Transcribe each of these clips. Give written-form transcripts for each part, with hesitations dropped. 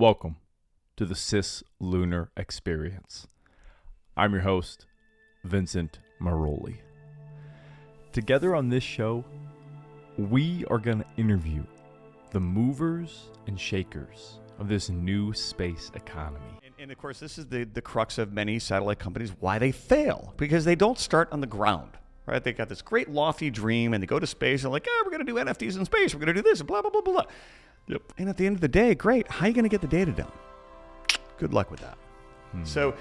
Welcome to the CisLunar Experience. I'm your host, Vincent Maroli. Together on this show, we are going to interview the movers and shakers of this new space economy. And of course, this is the crux of many satellite companies, why they fail, because they don't start on the ground, right? They got this great lofty dream and they go to space and like, we're going to do NFTs in space. We're going to do this and blah, blah, blah, blah. Yep. And at the end of the day, great. How are you going to get the data down? Good luck with that. So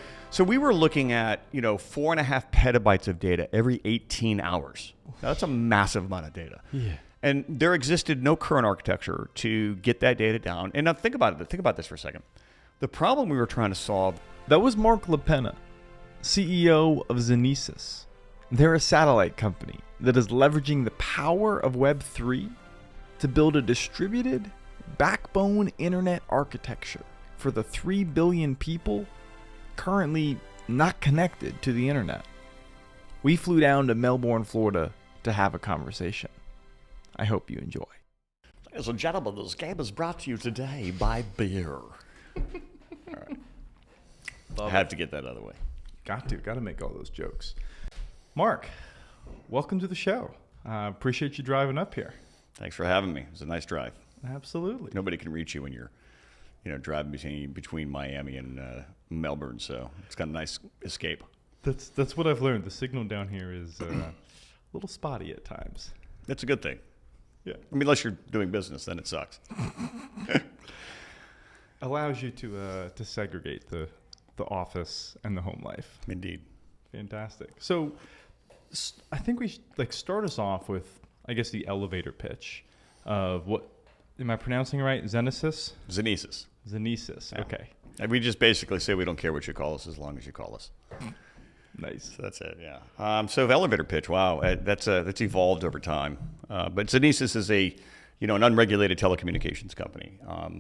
we were looking at, 4.5 petabytes of data every 18 hours. Now, that's a massive amount of data. Yeah. And there existed no current architecture to get that data down. And now think about it. Think about this for a second. The problem we were trying to solve. That was Mark LaPenna, CEO of Xenesis. They're a satellite company that is leveraging the power of Web3 to build a distributed backbone internet architecture for the 3 billion people currently not connected to the internet. We flew down to Melbourne, Florida to have a conversation. I hope you enjoy. Ladies and gentlemen, this game is brought to you today by beer. All right. I have to get that out of the way. Got to make all those jokes. Mark, welcome to the show. Appreciate you driving up here. Thanks for having me. It was a nice drive. Absolutely. Nobody can reach you when you're, driving between Miami and Melbourne, so it's got a nice escape. That's what I've learned. The signal down here is a little spotty at times. That's a good thing. Yeah. I mean, unless you're doing business, then it sucks. Allows you to segregate the office and the home life. Indeed. Fantastic. So I think we should start us off with, I guess, the elevator pitch of what, am I pronouncing it right? Xenesis? Xenesis. Xenesis. Yeah. Okay. And we just basically say we don't care what you call us as long as you call us. Nice. So that's it, yeah. So elevator pitch, wow, that's evolved over time. But Xenesis is an unregulated telecommunications company.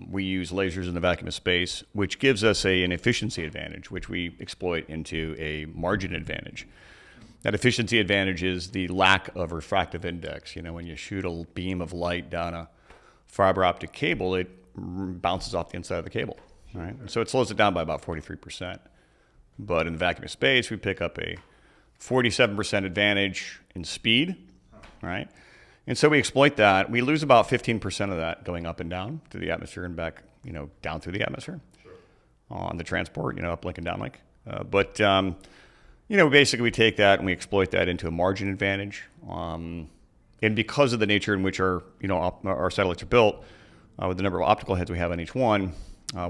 We use lasers in the vacuum of space, which gives us an efficiency advantage, which we exploit into a margin advantage. That efficiency advantage is the lack of refractive index. When you shoot a beam of light down a fiber optic cable, it bounces off the inside of the cable, right? So it slows it down by about 43%. But in the vacuum of space, we pick up a 47% advantage in speed, right? And so we exploit that. We lose about 15% of that going up and down through the atmosphere and back, down through the atmosphere on the transport, uplink and downlink. But basically we take that and we exploit that into a margin advantage. And because of the nature in which our satellites are built, with the number of optical heads we have on each one,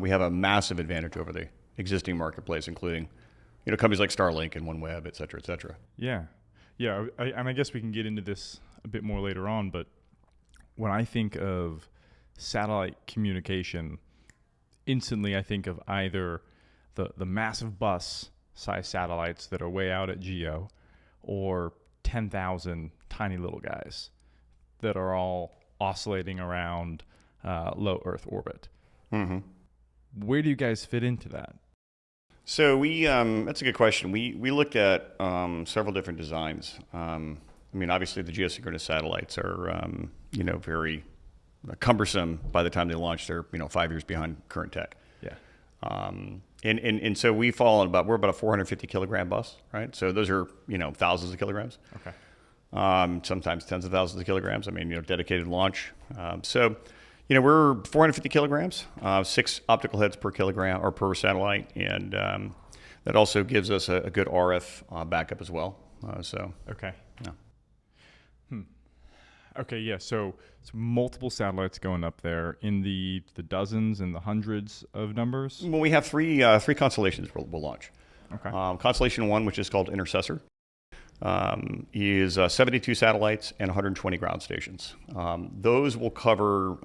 we have a massive advantage over the existing marketplace, including, companies like Starlink and OneWeb, et cetera, et cetera. Yeah. Yeah. I guess we can get into this a bit more later on, but when I think of satellite communication, instantly I think of either the massive bus size satellites that are way out at GEO or 10,000 tiny little guys that are all oscillating around low Earth orbit. Mm-hmm. Where do you guys fit into that? So that's a good question. We looked at several different designs. Obviously the geosynchronous satellites are, very cumbersome by the time they launch. They're, 5 years behind current tech. Yeah. And so we're about a 450 kilogram bus, right? So those are, thousands of kilograms. Okay. Sometimes tens of thousands of kilograms. Dedicated launch. We're 450 kilograms, 6 optical heads per kilogram or per satellite. And that also gives us a good RF backup as well. Okay. Yeah. Okay, yeah. So multiple satellites going up there in the dozens and the hundreds of numbers. Well, we have three constellations we'll launch. Okay. Constellation 1, which is called Intercessor, is 72 satellites and 120 ground stations. Those will cover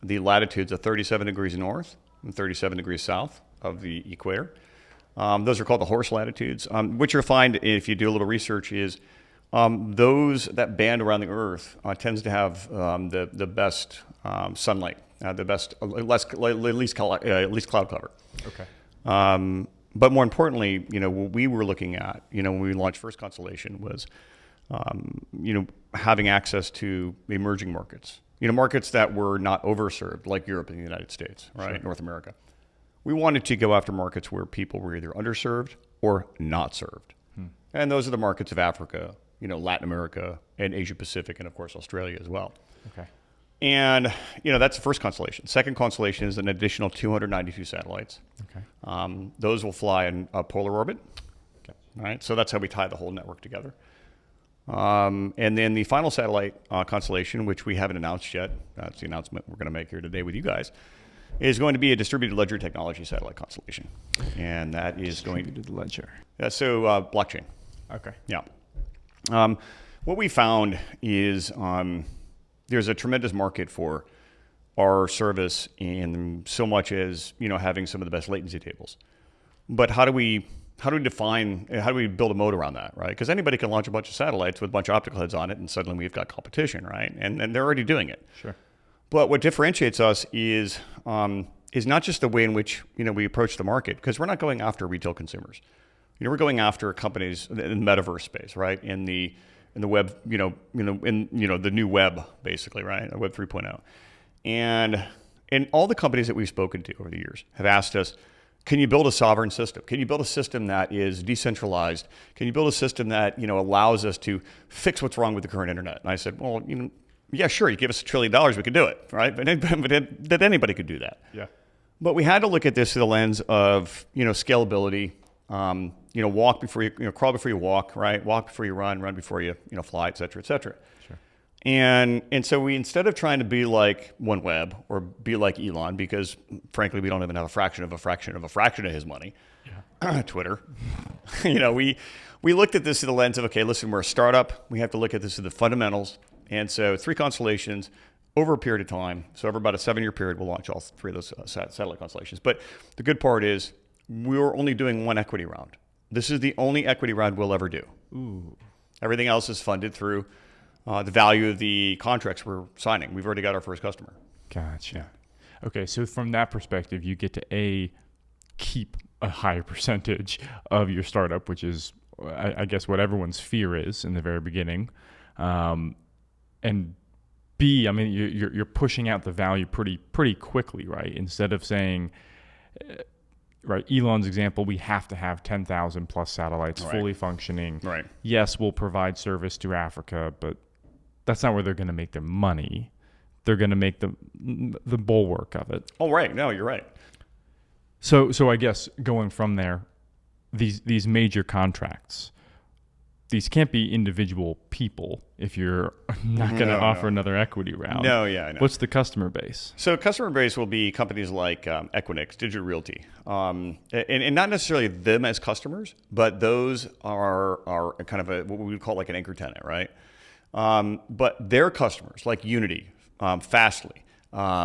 the latitudes of 37 degrees north and 37 degrees south of the equator. Those are called the horse latitudes. What you'll find if you do a little research is that band around the Earth tends to have the best sunlight, the best least cloud cover. Okay. But more importantly, what we were looking at, when we launched first Constellation was, having access to emerging markets. markets that were not overserved, like Europe and the United States, right? Sure. North America. We wanted to go after markets where people were either underserved or not served. And those are the markets of Africa, Latin America, and Asia Pacific, and of course, Australia as well. Okay. And, that's the first constellation. Second constellation is an additional 292 satellites. Okay. Those will fly in a polar orbit. Okay. All right. So that's how we tie the whole network together. And then the final satellite constellation, which we haven't announced yet, that's the announcement we're going to make here today with you guys, is going to be a distributed ledger technology satellite constellation. And that is Distributed ledger. So blockchain. Okay. Yeah. What we found is there's a tremendous market for our service in so much as, having some of the best latency tables. But how do we define, how do we build a moat around that, right? Because anybody can launch a bunch of satellites with a bunch of optical heads on it, and suddenly we've got competition, right? And they're already doing it. Sure. But what differentiates us is not just the way in which, we approach the market, because we're not going after retail consumers. We're going after companies in the metaverse space, right? In the web, the new web, basically, right? Web 3.0. And all the companies that we've spoken to over the years have asked us, can you build a sovereign system? Can you build a system that is decentralized? Can you build a system that, allows us to fix what's wrong with the current internet? And I said, well, yeah, sure. You give us $1 trillion, we could do it, right? But that anybody could do that. Yeah. But we had to look at this through the lens of, scalability. Walk before you, crawl before you walk, right? Walk before you run before you, fly, et cetera, et cetera. Sure. And so we, instead of trying to be like OneWeb or be like Elon, because frankly, we don't even have a fraction of his money, Twitter, we looked at this through the lens of, okay, listen, we're a startup. We have to look at this through the fundamentals. And so 3 constellations over a period of time. So over about a 7-year period, we'll launch all 3 of those satellite constellations. But the good part is we're only doing 1 equity round. This is the only equity round we'll ever do. Ooh. Everything else is funded through the value of the contracts we're signing. We've already got our first customer. Gotcha. Okay, so from that perspective, you get to keep a higher percentage of your startup, which is, I guess, what everyone's fear is in the very beginning, and B, I mean, you're pushing out the value pretty quickly, right? Instead of saying, right, Elon's example, we have to have 10,000 plus satellites fully functioning. Right. Yes, we'll provide service to Africa, but that's not where they're going to make their money. They're going to make the bulwark of it. Oh, right. No, you're right. So I guess going from there, these major contracts, these can't be individual people if you're not going to offer another equity round. No, yeah, I know. What's the customer base? So customer base will be companies like Equinix, Digital Realty, and not necessarily them as customers, but those are kind of what we would call like an anchor tenant, right? But their customers like Unity, Fastly,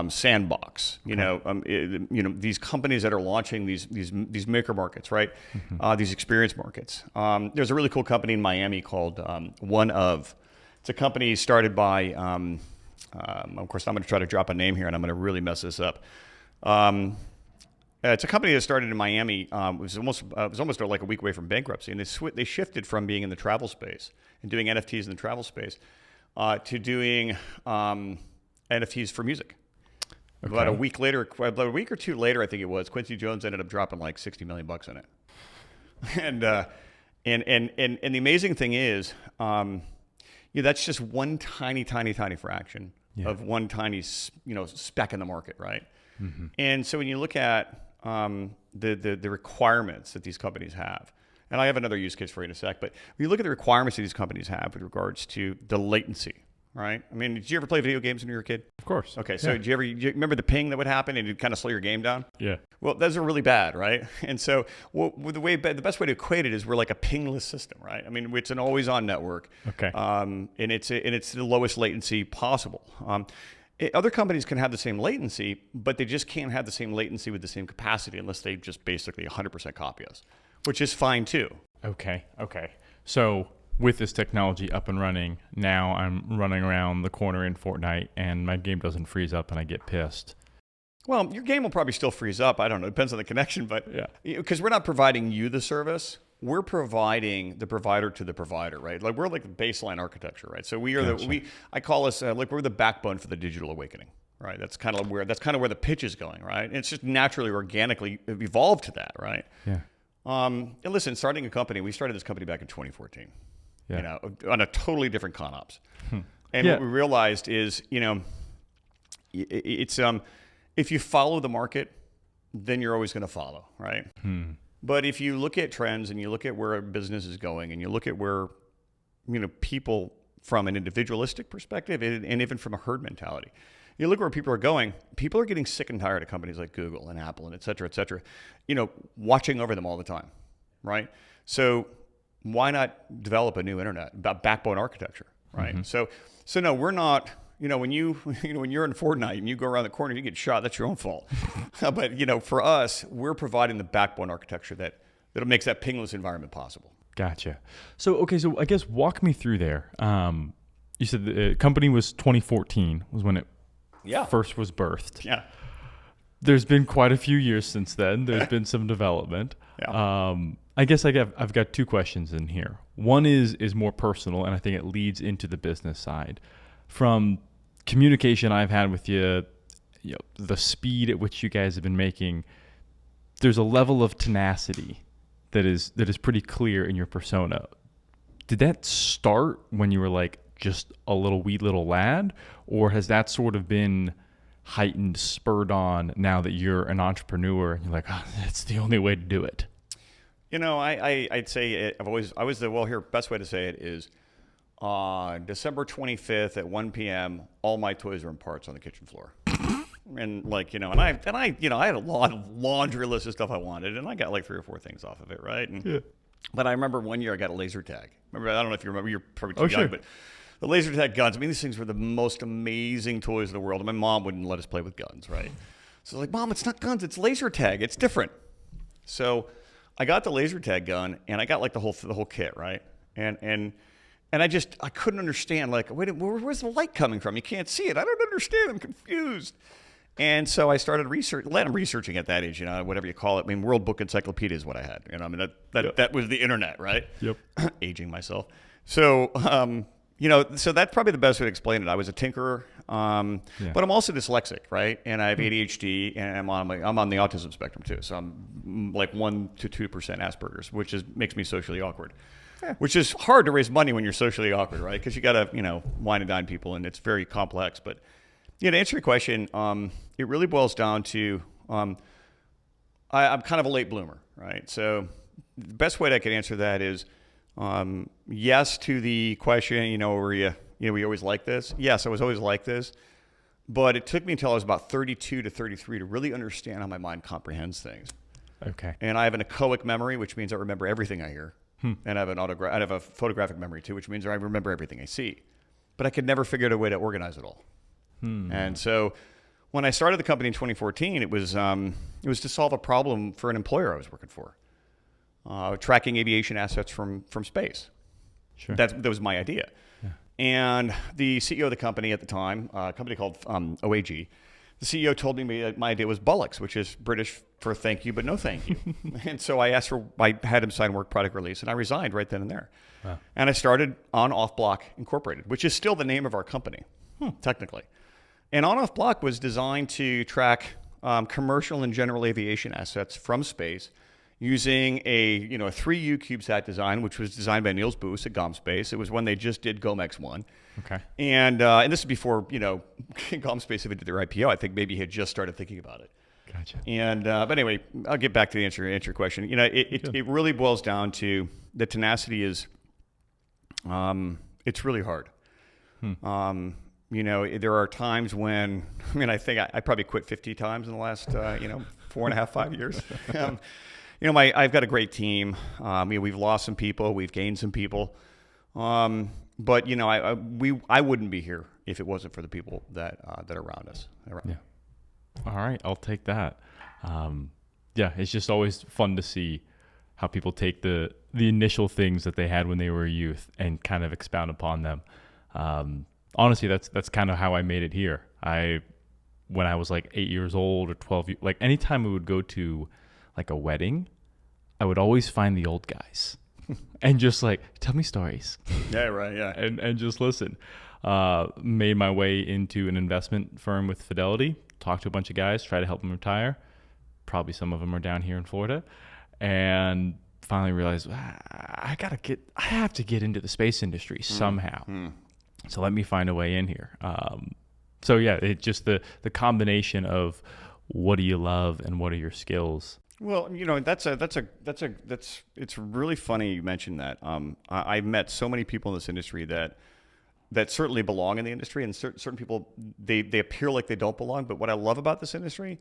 Sandbox, these companies that are launching these maker markets, right? These experience markets. There's a really cool company in Miami called One Of. It's a company started by, of course, I'm going to try to drop a name here, and I'm going to really mess this up. It's a company that started in Miami. It was almost like a week away from bankruptcy, and they shifted from being in the travel space and doing NFTs in the travel space to doing NFTs for music. Okay. About a week or 2 later, I think it was, Quincy Jones ended up dropping like $60 million in it. And the amazing thing is, that's just one tiny fraction of one tiny, speck in the market, right? Mm-hmm. And so when you look at the requirements that these companies have, and I have another use case for you in a sec, but when you look at the requirements that these companies have with regards to the latency, right? I mean, did you ever play video games when you were a kid? Of course. Okay, so do you remember the ping that would happen and it'd kind of slow your game down? Yeah. Well, those are really bad, right? And so the best way to equate it is we're like a pingless system, right? I mean, it's an always-on network. Okay. And it's the lowest latency possible. Other companies can have the same latency, but they just can't have the same latency with the same capacity unless they just basically 100% copy us, which is fine too. Okay. So with this technology up and running, now I'm running around the corner in Fortnite and my game doesn't freeze up and I get pissed. Well, your game will probably still freeze up. I don't know. It depends on the connection, but because we're not providing you the service, we're providing the provider to the provider, right? Like we're like the baseline architecture, right? So we are I call us like we're the backbone for the digital awakening, right? That's kind of where the pitch is going, right? And it's just naturally, organically evolved to that, right? Yeah. And listen, starting a company, we started this company back in 2014, Yeah. you know, on a totally different ConOps. And Yeah. what we realized is, you know, it's if you follow the market, then you're always going to follow, right? But if you look at trends and you look at where a business is going and you look at where, you know, people from an individualistic perspective and even from a herd mentality, you look where people are going, people are getting sick and tired of companies like Google and Apple and et cetera, you know, watching over them all the time, right? So why not develop a new internet about backbone architecture, right? So no, we're not, you know, when you're in Fortnite and you go around the corner, you get shot, that's your own fault. But, you know, for us, we're providing the backbone architecture that makes that pingless environment possible. Gotcha. So I guess walk me through there. You said the company was 2014 was when it first was birthed. Yeah. There's been quite a few years since then. There's been some development. Yeah. I guess I've got two questions in here. One is more personal, and I think it leads into the business side. From communication I've had with you, you know, the speed at which you guys have been making, there's a level of tenacity that is pretty clear in your persona. Did that start when you were like just a wee little lad, or has that sort of been heightened, spurred on now that you're an entrepreneur and you're like, oh, that's the only way to do it? You know, I'd say best way to say it is December 25th at 1 p.m., all my toys were in parts on the kitchen floor. And like, you know, and I had a laundry list of stuff I wanted, and I got like 3 or 4 things off of it, right? And, But I remember one year I got a laser tag. Remember, I don't know if you remember, you're probably too young, but the laser tag guns, I mean, these things were the most amazing toys in the world. And my mom wouldn't let us play with guns, right? So I was like, Mom, it's not guns, it's laser tag. It's different. So I got the laser tag gun, and I got like the whole kit, right? And I couldn't understand, like, wait, where's the light coming from? You can't see it. I don't understand. I'm confused. And so I started researching at that age, you know, whatever you call it. I mean, World Book Encyclopedia is what I had. You know, I mean, that was the internet, right? Yep. Aging myself. So, you know, so that's probably the best way to explain it. I was a tinkerer, but I'm also dyslexic, right? And I have ADHD, and I'm on the autism spectrum too. So I'm like 1 to 2% Asperger's, which makes me socially awkward. Which is hard to raise money when you're socially awkward, right? Because you got to, you know, wine and dine people, and it's very complex. But yeah, to answer your question, it really boils down to I'm kind of a late bloomer, right? So the best way that I could answer that is yes to the question, you know, were we always like this? Yes, I was always like this. But it took me until I was about 32 to 33 to really understand how my mind comprehends things. Okay. And I have an echoic memory, which means I remember everything I hear. And I have a photographic memory too, which means I remember everything I see. But I could never figure out a way to organize it all. And so when I started the company in 2014, it was to solve a problem for an employer I was working for, tracking aviation assets from space. Sure. That was my idea. Yeah. And the CEO of the company at the time, a company called OAG, the CEO told me that my idea was bollocks, which is British for thank you, but no thank you. And so I had him sign work product release, and I resigned right then and there. Wow. And I started On Off Block Incorporated, which is still the name of our company, technically. And On Off Block was designed to track commercial and general aviation assets from space using a 3U CubeSat design, which was designed by Niels Boos at GomSpace. It was when they just did GOMX-1. Okay. And this is before, GomSpace even did their IPO. I think maybe he had just started thinking about it. Gotcha. And but anyway, I'll get back to answer your question. You know, it really boils down to the tenacity is, it's really hard. You know, there are times when, I think I probably quit 50 times in the last, 4.5, 5 years. You know, I've got a great team. We've lost some people, we've gained some people. But you know, I wouldn't be here if it wasn't for the people that are around us. Yeah. All right, I'll take that. Yeah, it's just always fun to see how people take the initial things that they had when they were a youth and kind of expound upon them. Honestly, that's kind of how I made it here. When I was like 8 years old or 12, like anytime we would go to like a wedding, I would always find the old guys and just like, tell me stories. Yeah, right. Yeah. and just listen. Made my way into an investment firm with Fidelity, talked to a bunch of guys, try to help them retire. Probably some of them are down here in Florida. And finally realized I have to get into the space industry somehow. So let me find a way in here. So yeah, it just the combination of what do you love and what are your skills. Well, it's really funny you mentioned that. I've met so many people in this industry that certainly belong in the industry, and certain people they appear like they don't belong. But what I love about this industry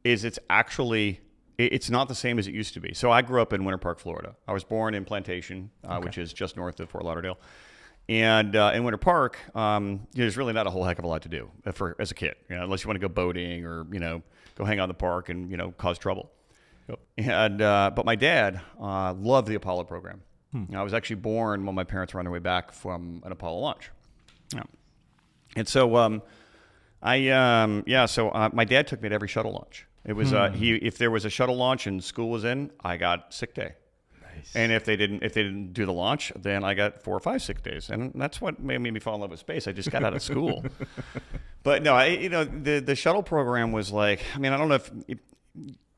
is it's not the same as it used to be. So I grew up in Winter Park, Florida. I was born in Plantation, which is just north of Fort Lauderdale. And in Winter Park, there's really not a whole heck of a lot to do as a kid, unless you want to go boating or go hang out in the park and cause trouble. Yep. And but my dad loved the Apollo program. I was actually born when my parents were on their way back from an Apollo launch. Yeah. And so my dad took me to every shuttle launch. It was if there was a shuttle launch and school was in, I got sick day. Nice. And if they didn't do the launch, then I got 4 or 5 sick days. And that's what made me fall in love with space. I just got out of school. But no, the shuttle program was like, I don't know if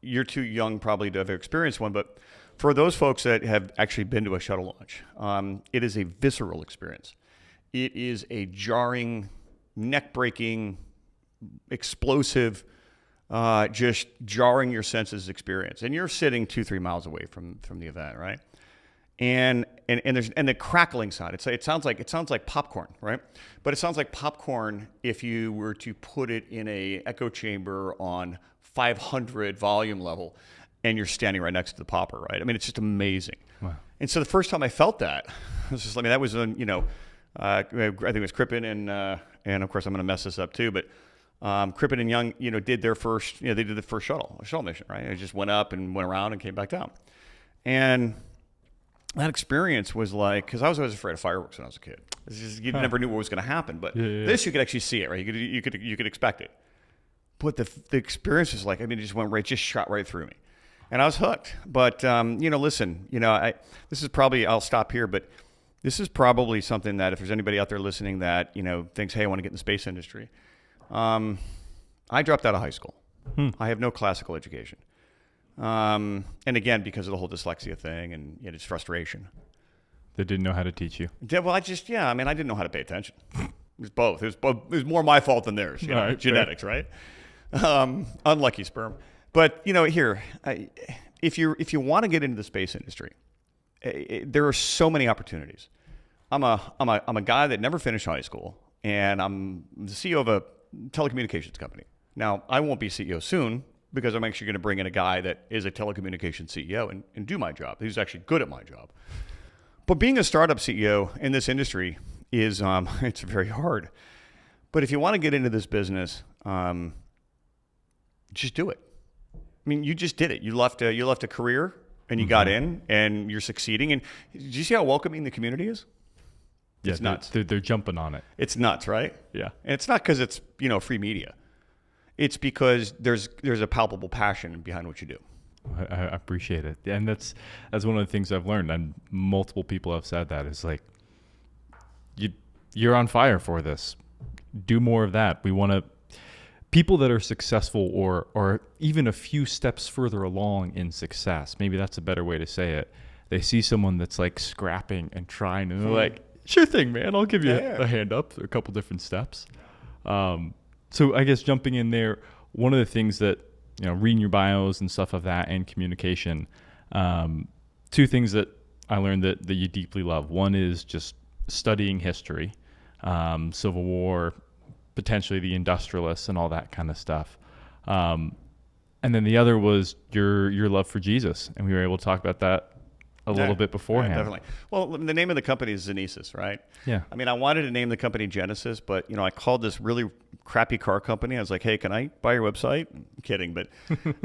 you're too young probably to have experienced one, but for those folks that have actually been to a shuttle launch, it is a visceral experience. It is a jarring, neck-breaking, explosive, just jarring your senses experience. And you're sitting 2-3 miles away from the event, right? And the crackling sound. It sounds like popcorn, right? But it sounds like popcorn if you were to put it in a echo chamber on 500 volume level, and you're standing right next to the popper, right? It's just amazing. Wow. And so the first time I felt that, that was when I think it was Crippen and of course I'm going to mess this up too, but Crippen and Young, did their first, they did the first shuttle mission, right? It just went up and went around and came back down. And that experience was like, because I was always afraid of fireworks when I was a kid. You never knew what was going to happen, but this you could actually see it, right? You could expect it. But the experience was like, it just shot right through me. And I was hooked. But, listen, this is probably, I'll stop here, but this is probably something that if there's anybody out there listening that, thinks, hey, I want to get in the space industry. I dropped out of high school. I have no classical education. And again, because of the whole dyslexia thing and it's frustration. They didn't know how to teach you. Well, I didn't know how to pay attention. It was both. It was more my fault than theirs. Right, genetics, fair. Right? Unlucky sperm. But if you want to get into the space industry, there are so many opportunities. I'm a guy that never finished high school, and I'm the CEO of a telecommunications company. Now, I won't be CEO soon because I'm actually going to bring in a guy that is a telecommunications CEO and do my job. He's actually good at my job. But being a startup CEO in this industry is it's very hard. But if you want to get into this business, just do it. You just did it. You left a career and you got in and you're succeeding. And do you see how welcoming the community is? Yeah, it's nuts. They're jumping on it. It's nuts, right? Yeah. And it's not because it's free media. It's because there's a palpable passion behind what you do. I appreciate it, and that's one of the things I've learned. And multiple people have said that is like, you're on fire for this. Do more of that. We want to. People that are successful or even a few steps further along in success, maybe that's a better way to say it. They see someone that's like scrapping and trying, and they're like, sure thing, man, I'll give you a hand up, a couple different steps. So I guess jumping in there, one of the things that, reading your bios and stuff of that and communication, 2 things that I learned that you deeply love. One is just studying history, Civil War, potentially the industrialists and all that kind of stuff. And then the other was your love for Jesus. And we were able to talk about that a little bit beforehand. Yeah, definitely. Well, the name of the company is Xenesis, right? Yeah. I wanted to name the company Genesis, but, I called this really crappy car company. I was like, hey, can I buy your website? I'm kidding, but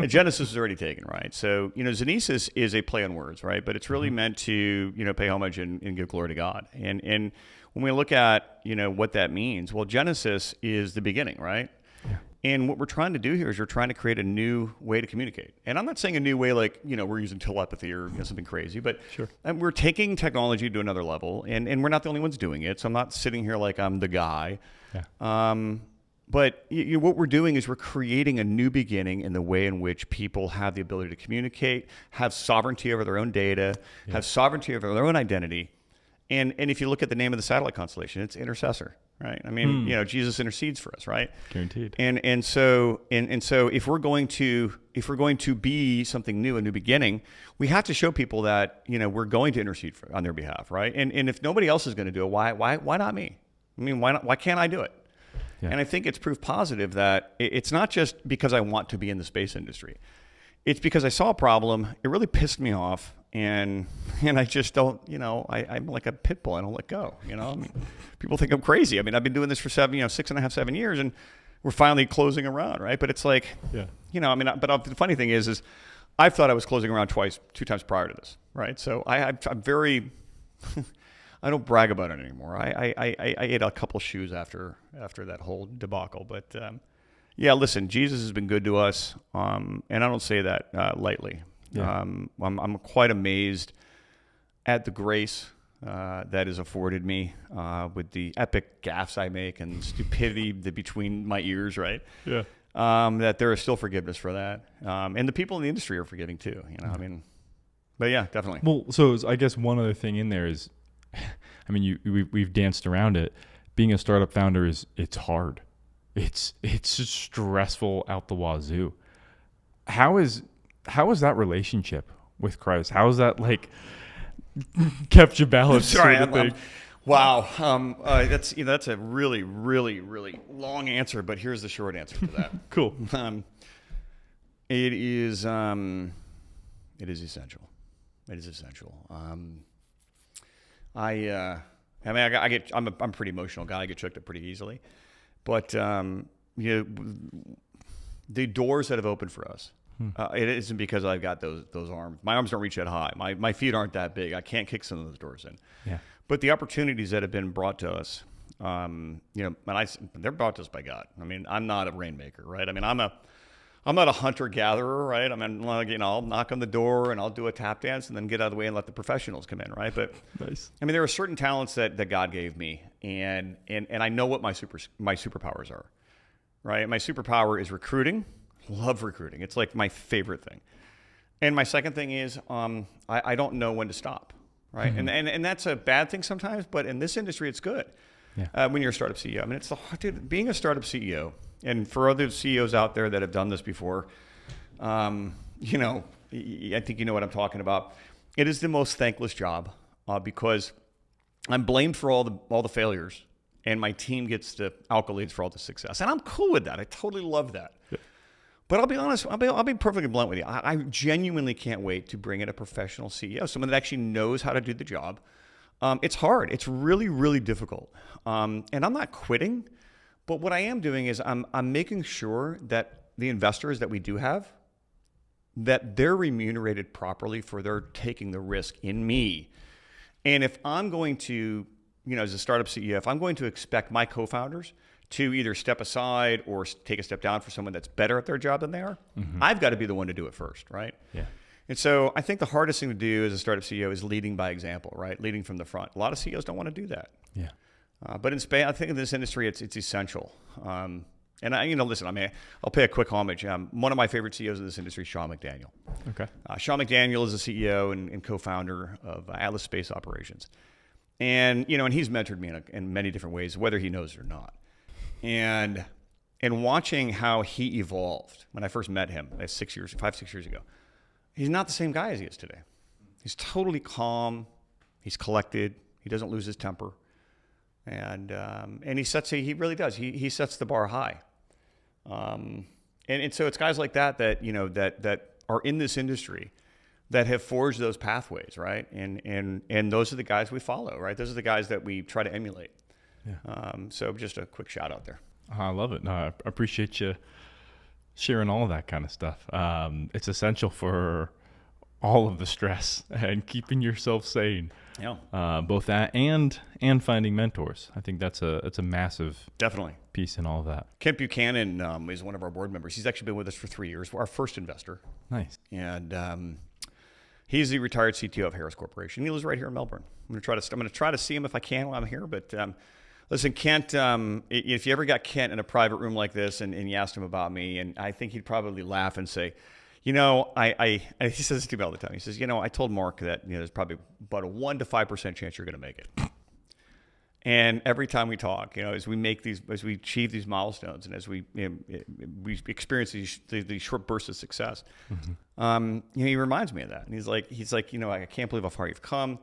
Genesis is already taken, right? So, Xenesis is a play on words, right? But it's really meant to, pay homage and give glory to God. And when we look at, what that means, well, Genesis is the beginning, right? Yeah. And what we're trying to do here is we're trying to create a new way to communicate. And I'm not saying a new way like, we're using telepathy or something crazy, but Sure. we're taking technology to another level, and we're not the only ones doing it. So I'm not sitting here like I'm the guy. Yeah. But what we're doing is we're creating a new beginning in the way in which people have the ability to communicate, have sovereignty over their own data, have sovereignty over their own identity. And if you look at the name of the satellite constellation, it's intercessor, right? I mean, Jesus intercedes for us, right? Guaranteed. And so if we're going to be something new, a new beginning, we have to show people that we're going to intercede on their behalf, right? And if nobody else is going to do it, why not me? I mean, why can't I do it? Yeah. And I think it's proof positive that it's not just because I want to be in the space industry. It's because I saw a problem. It really pissed me off. And I just don't, I'm like a pit bull. I don't let go. I mean, people think I'm crazy. I mean, I've been doing this for 6.5, 7 years, and we're finally closing around, right? But it's like, but the funny thing is I thought I was closing around 2 times prior to this, right? So I'm very, I don't brag about it anymore. I ate a couple of shoes after that whole debacle, but listen, Jesus has been good to us, and I don't say that lightly. Yeah. I'm quite amazed at the grace that is afforded me with the epic gaffes I make and stupidity between my ears, right? Yeah. That there is still forgiveness for that, and the people in the industry are forgiving too. I mean, but yeah, definitely. Well, so I guess one other thing in there is, I mean, we've danced around it. Being a startup founder it's hard. It's stressful out the wazoo. How is that relationship with Christ? How is that kept you balanced? Sorry, wow. That's a really, really, really long answer, but here's the short answer to that. Cool. It is essential. It is essential. I'm a pretty emotional guy. I get choked up pretty easily, but the doors that have opened for us. It isn't because I've got those arms. My arms don't reach that high. My feet aren't that big. I can't kick some of those doors in. Yeah. But the opportunities that have been brought to us, they're brought to us by God. I mean, I'm not a rainmaker, right? I mean, I'm not a hunter gatherer, right? I mean, I'll knock on the door and I'll do a tap dance and then get out of the way and let the professionals come in, right? But nice. I mean, there are certain talents that God gave me, and I know what my superpowers are, right? My superpower is recruiting. Love recruiting. It's like my favorite thing. And my second thing is I don't know when to stop, right? Mm-hmm. And that's a bad thing sometimes, but in this industry, it's good. Yeah. When you're a startup CEO. I mean, being a startup CEO, and for other CEOs out there that have done this before, I think you know what I'm talking about. It is the most thankless job because I'm blamed for all the failures, and my team gets the accolades for all the success. And I'm cool with that. I totally love that. Yeah. But I'll be honest, I'll be perfectly blunt with you. I genuinely can't wait to bring in a professional CEO, someone that actually knows how to do the job. It's hard. It's really, really difficult. And I'm not quitting, but what I am doing is I'm making sure that the investors that we do have, that they're remunerated properly for their taking the risk in me. And if I'm going to, as a startup CEO, if I'm going to expect my co-founders to either step aside or take a step down for someone that's better at their job than they are, mm-hmm. I've got to be the one to do it first, right? Yeah. And so I think the hardest thing to do as a startup CEO is leading by example, right? Leading from the front. A lot of CEOs don't want to do that. Yeah. But I think in this industry, it's essential. And listen, I'll pay a quick homage. One of my favorite CEOs in this industry is Sean McDaniel. Okay. Sean McDaniel is the CEO and co-founder of Atlas Space Operations. And, and he's mentored me in many different ways, whether he knows it or not. And watching how he evolved when I first met him 5, 6 years ago, he's not the same guy as he is today. He's totally calm. He's collected. He doesn't lose his temper. And he really does. He sets the bar high. And so it's guys like that are in this industry that have forged those pathways, right? And those are the guys we follow, right? Those are the guys that we try to emulate. Yeah. So just a quick shout out there. I love it. No, I appreciate you sharing all of that kind of stuff. It's essential for all of the stress and keeping yourself sane. Yeah. Both that and finding mentors. I think that's a massive Definitely piece in all of that. Kent Buchanan is one of our board members. He's actually been with us for 3 years. We're our first investor. Nice. And he's the retired CTO of Harris Corporation. He lives right here in Melbourne. I'm going to try to see him if I can while I'm here. But listen, Kent, if you ever got Kent in a private room like this and you asked him about me, and I think he'd probably laugh and say, he says this to me all the time. He says, I told Mark that there's probably about a 1 to 5% chance you're going to make it. And every time we talk, as we achieve these milestones, and as we experience these short bursts of success, he reminds me of that. And he's like, I can't believe how far you've come,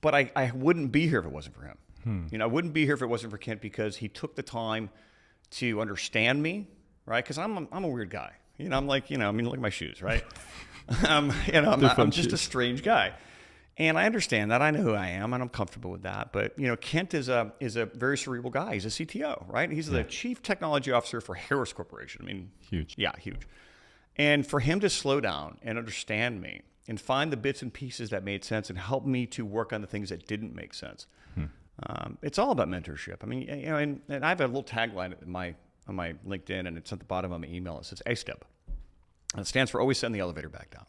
but I wouldn't be here if it wasn't for him. I wouldn't be here if it wasn't for Kent, because he took the time to understand me, right? Because I'm a weird guy. I'm like, look at my shoes, right? I'm just a strange guy. And I understand that. I know who I am, and I'm comfortable with that. But, Kent is a very cerebral guy. He's a CTO, right? He's the Chief Technology Officer for Harris Corporation. Huge. Yeah, huge. And for him to slow down and understand me and find the bits and pieces that made sense and help me to work on the things that didn't make sense. It's all about mentorship. And I have a little tagline on my LinkedIn, and it's at the bottom of my email. It says A-STEP. And it stands for always send the elevator back down.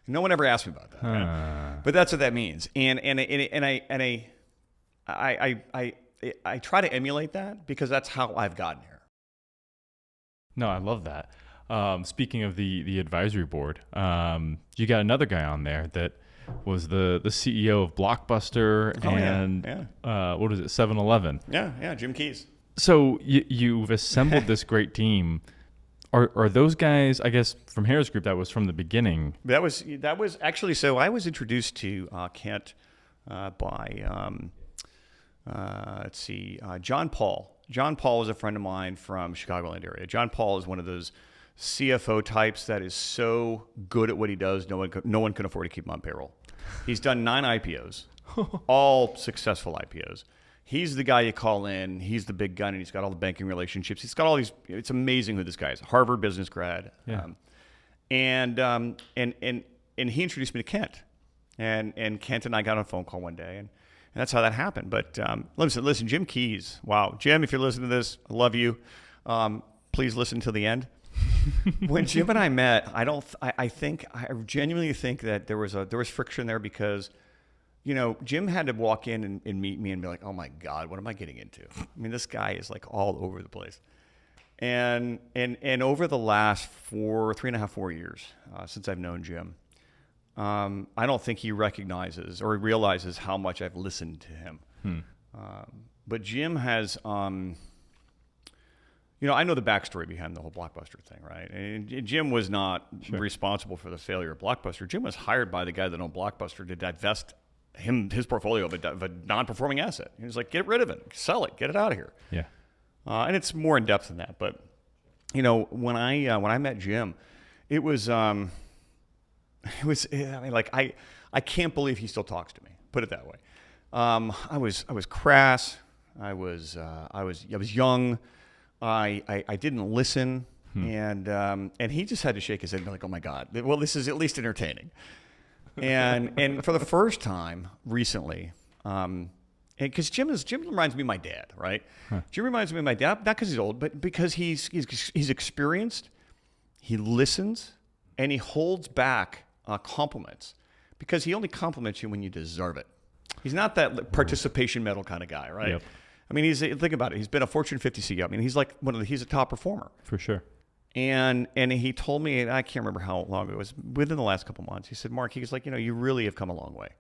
No one ever asked me about that, right? But that's what that means. And I try to emulate that, because that's how I've gotten here. No, I love that. Speaking of the advisory board, you got another guy on there that was the CEO of Blockbuster what is it, 7-Eleven? Yeah, Jim Keys. So you've assembled this great team. Are those guys, I guess, from Harris Group, that was from the beginning? That was actually, so I was introduced to Kent by, John Paul. John Paul is a friend of mine from Chicagoland area. John Paul is one of those CFO types that is so good at what he does, no one can afford to keep him on payroll. He's done 9 IPOs, all successful IPOs. He's the guy you call in. He's the big gun, and he's got all the banking relationships. He's got all these. It's amazing who this guy is. Harvard business grad. Yeah. And he introduced me to Kent, and Kent and I got on a phone call one day, and that's how that happened. But listen, Jim Keys. Wow, Jim, if you're listening to this, I love you. Please listen to the end. When Jim and I met, I genuinely think that there was friction there, because Jim had to walk in and meet me and be like, oh my God, what am I getting into? This guy is like all over the place. And over the last 4 years, since I've known Jim, I don't think he recognizes or realizes how much I've listened to him. But Jim has, I know the backstory behind the whole Blockbuster thing, right? And Jim was not responsible for the failure of Blockbuster. Jim was hired by the guy that owned Blockbuster to divest his portfolio of a non-performing asset. He was like, get rid of it, sell it, get it out of here. Yeah. And it's more in depth than that. But when I met Jim, it was I can't believe he still talks to me. Put it that way. I was crass. I was young. I didn't listen, and he just had to shake his head and be like, oh my God, well, this is at least entertaining. And for the first time recently, because Jim reminds me of my dad, right? Jim reminds me of my dad, not because he's old, but because he's experienced, he listens, and he holds back compliments, because he only compliments you when you deserve it. He's not that participation medal kind of guy, right? Yep. Think about it. He's been a Fortune 50 CEO. He's like he's a top performer. For sure. And he told me, and I can't remember how long it was, within the last couple months, he said, Mark, he was like, you really have come a long way.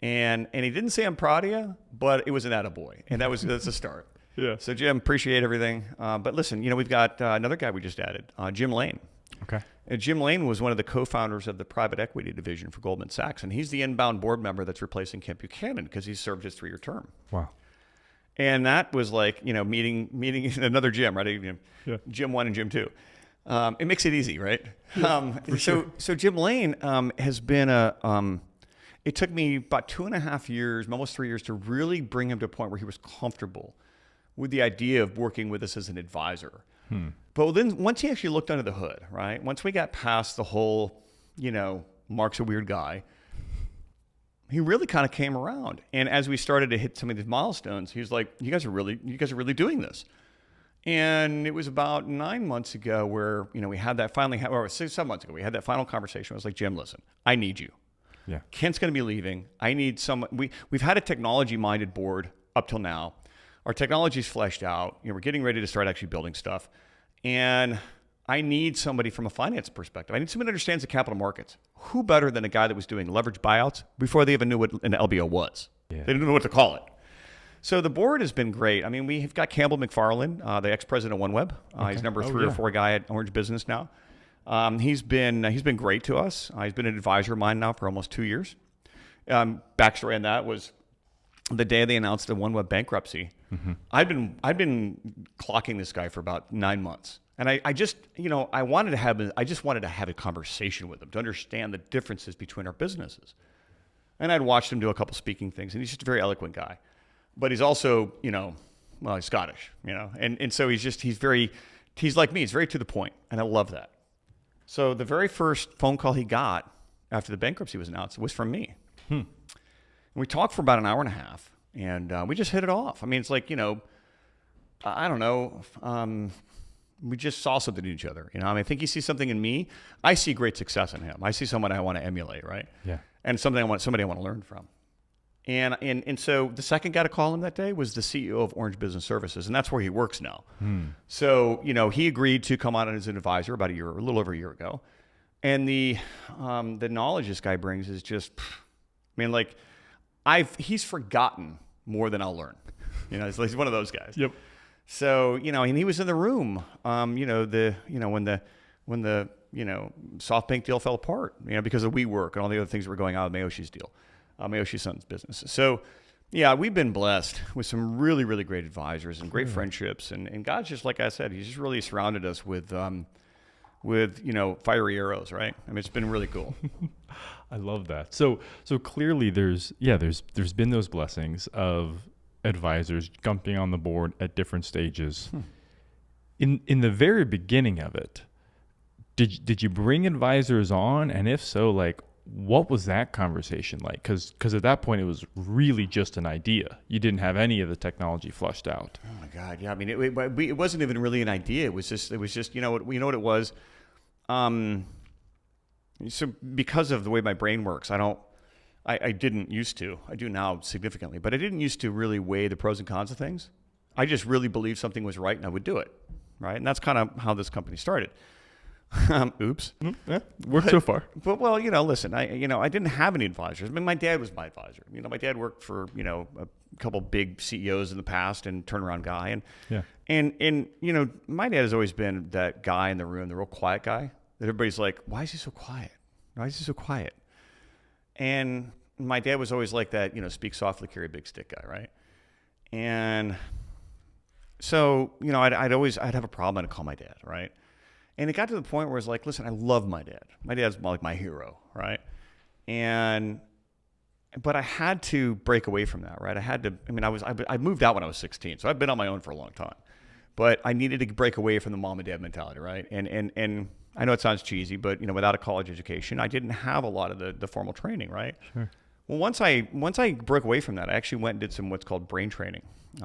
And he didn't say I'm proud of you, but it was an attaboy. And that's a start. Yeah. So Jim, appreciate everything. But listen, we've got another guy we just added, Jim Lane. Okay. And Jim Lane was one of the co-founders of the private equity division for Goldman Sachs. And he's the inbound board member that's replacing Kent Buchanan, because he served his 3-year term. Wow. And that was like, meeting another Jim, right? Jim 1 and Jim 2. It makes it easy, right? So Jim Lane has been it took me about 2.5 years, almost 3 years, to really bring him to a point where he was comfortable with the idea of working with us as an advisor. But then once he actually looked under the hood, right? Once we got past the whole, Mark's a weird guy. He really kind of came around. And as we started to hit some of these milestones, he was like, you guys are really doing this. And it was about 9 months ago where, we had that or 7 months ago, we had that final conversation. I was like, Jim, listen, I need you. Yeah. Kent's going to be leaving. I need someone. We've had a technology-minded board up till now. Our technology's fleshed out. We're getting ready to start actually building stuff. And I need somebody from a finance perspective. I need somebody who understands the capital markets. Who better than a guy that was doing leveraged buyouts before they even knew what an LBO was? Yeah. They didn't know what to call it. So the board has been great. I mean, we've got Campbell McFarland, the ex-president of OneWeb. He's number 3 or 4 guy at Orange Business now. He's been great to us. He's been an advisor of mine now for almost 2 years. Backstory on that was the day they announced the OneWeb bankruptcy. Mm-hmm. I've been clocking this guy for about 9 months, and I just wanted to have a conversation with him to understand the differences between our businesses. And I'd watched him do a couple speaking things, and he's just a very eloquent guy. But he's also, he's Scottish, and so he's like me. He's very to the point, and I love that. So the very first phone call he got after the bankruptcy was announced was from me. And we talked for about an hour and a half, and we just hit it off. I mean, it's like, I don't know. We just saw something in each other. I think he sees something in me. I see great success in him. I see someone I want to emulate, right? Yeah. And somebody I want to learn from. And so the second guy to call him that day was the CEO of Orange Business Services, and that's where he works now. So, he agreed to come on as an advisor about a little over a year ago. And the knowledge this guy brings is just, he's forgotten more than I'll learn. He's one of those guys. Yep. So, and he was in the room, when the SoftBank deal fell apart, because of WeWork and all the other things that were going on with Mayoshi's deal. Mayoshi's son's business. So, yeah, we've been blessed with some really, really great advisors and great friendships. And God's just, like I said, he's just really surrounded us with fiery arrows, right? I mean, it's been really cool. I love that. So clearly there's been those blessings of advisors jumping on the board at different stages. In the very beginning of it, did you bring advisors on? And if so, what was that conversation like? Because at that point, it was really just an idea. You didn't have any of the technology flushed out. Oh my God, yeah. I mean, it wasn't even really an idea. It was just what it was. So because of the way my brain works, I didn't used to. I do now significantly, but I didn't used to really weigh the pros and cons of things. I just really believed something was right, and I would do it, right? And that's kind of how this company started. Oops. Yeah, worked so far. But listen, I didn't have any advisors. I mean, my dad was my advisor. My dad worked for, a couple big CEOs in the past and turnaround guy. And my dad has always been that guy in the room, the real quiet guy that everybody's like, why is he so quiet? Why is he so quiet? And my dad was always like that, speak softly, carry a big stick guy, right? And so, I'd have a problem and I'd call my dad, right? And it got to the point where it's like, listen, I love my dad. My dad's like my hero, right? But I had to break away from that, right? I moved out when I was 16, so I've been on my own for a long time. But I needed to break away from the mom and dad mentality, right? And I know it sounds cheesy, but without a college education, I didn't have a lot of the formal training, right? Sure. Well, once I broke away from that, I actually went and did some what's called brain training,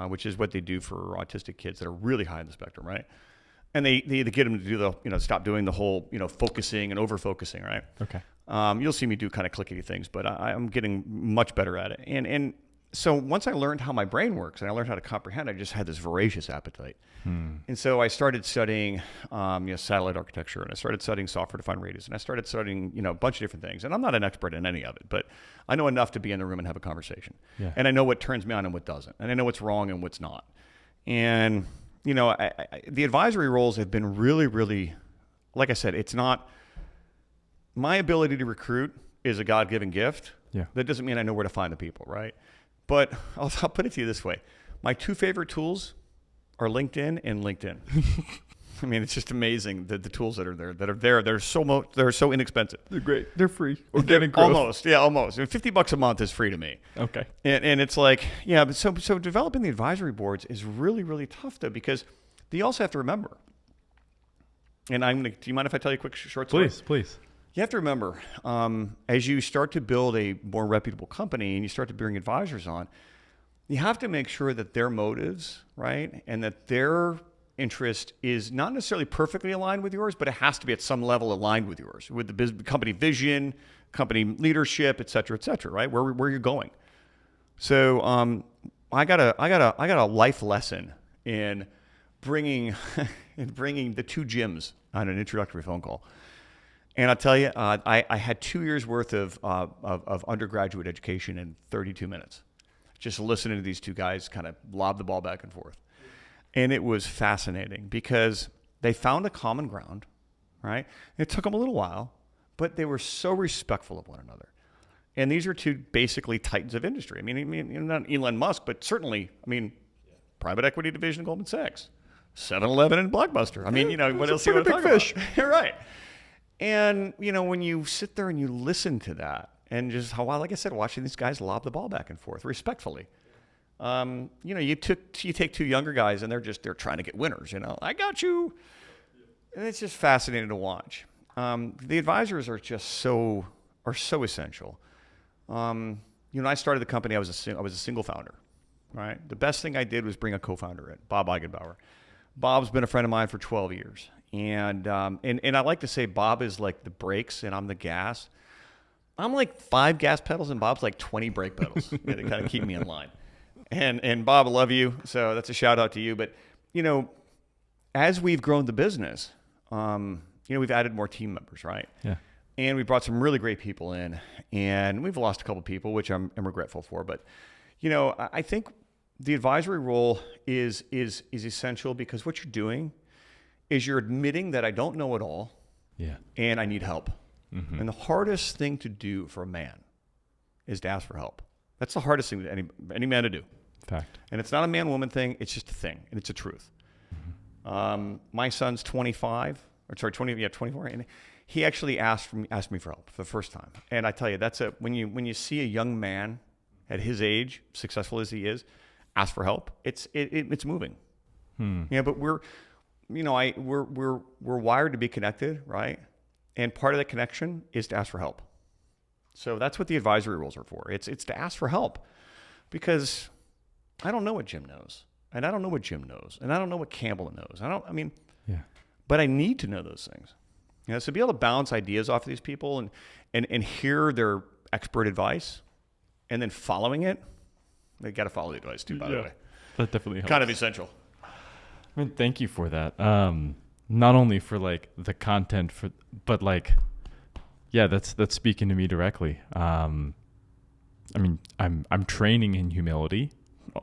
which is what they do for autistic kids that are really high on the spectrum, right? And they get them to do stop doing the whole, focusing and over-focusing, right? Okay. You'll see me do kind of clickety things, but I'm getting much better at it. And so once I learned how my brain works and I learned how to comprehend, I just had this voracious appetite. And so I started studying, satellite architecture, and I started studying software-defined radios, and I started studying, a bunch of different things. And I'm not an expert in any of it, but I know enough to be in the room and have a conversation. Yeah. And I know what turns me on and what doesn't. And I know what's wrong and what's not. And the advisory roles have been really, really, like I said, it's not, my ability to recruit is a God-given gift. Yeah. That doesn't mean I know where to find the people, right? But I'll put it to you this way. My two favorite tools are LinkedIn and LinkedIn. I mean, it's just amazing the tools that are there. They're so inexpensive. They're great. They're free. Organic growth. Almost. Yeah, almost. $50 a month is free to me. Okay. And it's like, yeah, but so developing the advisory boards is really, really tough though, because you also have to remember. And do you mind if I tell you a quick short story? Please. You have to remember, as you start to build a more reputable company and you start to bring advisors on, you have to make sure that their motives, right, and that their interest is not necessarily perfectly aligned with yours, but it has to be at some level aligned with yours, with the company vision, company leadership, et cetera, right, where you're going. So I got a life lesson in bringing the two gyms on an introductory phone call. And I'll tell you, I had 2 years worth of undergraduate education in 32 minutes, just listening to these two guys kind of lob the ball back and forth. And it was fascinating because they found a common ground, right? It took them a little while, but they were so respectful of one another. And these are two basically titans of industry. I mean, not Elon Musk, but certainly, private equity division of Goldman Sachs, 7-Eleven and Blockbuster. I mean, what else do you want to talk about? You're right. And, when you sit there and you listen to that and just like I said, watching these guys lob the ball back and forth respectfully. You take two younger guys and they're trying to get winners, I got you. And it's just fascinating to watch. The advisors are just so essential. I started the company, I was a single founder, right? The best thing I did was bring a co-founder in, Bob Eigenbauer. Bob's been a friend of mine for 12 years. And I like to say Bob is like the brakes and I'm the gas. I'm like 5 gas pedals and Bob's like 20 brake pedals. They kind of keep me in line. And Bob, I love you. So that's a shout out to you. But, as we've grown the business, we've added more team members, right? Yeah. And we brought some really great people in, and we've lost a couple people, which I'm regretful for. But, I think the advisory role is essential because what you're doing is you're admitting that I don't know it all, and I need help. Mm-hmm. And the hardest thing to do for a man is to ask for help. That's the hardest thing that any man to do. Fact. And it's not a man-woman thing. It's just a thing, and it's a truth. Mm-hmm. My son's 24, and he actually asked me for help for the first time. And I tell you, when you see a young man at his age, successful as he is, ask for help. It's moving. But we're wired to be connected, right? And part of that connection is to ask for help. So that's what the advisory roles are for. It's to ask for help, because I don't know what Jim knows, and I don't know what Jim knows, and I don't know what Campbell knows. But I need to know those things. So be able to bounce ideas off of these people and hear their expert advice, and then following it. They got to follow the advice too, by the way. That definitely helps. Kind of essential. Thank you for that. Not only for like the content, but like, that's speaking to me directly. I'm training in humility,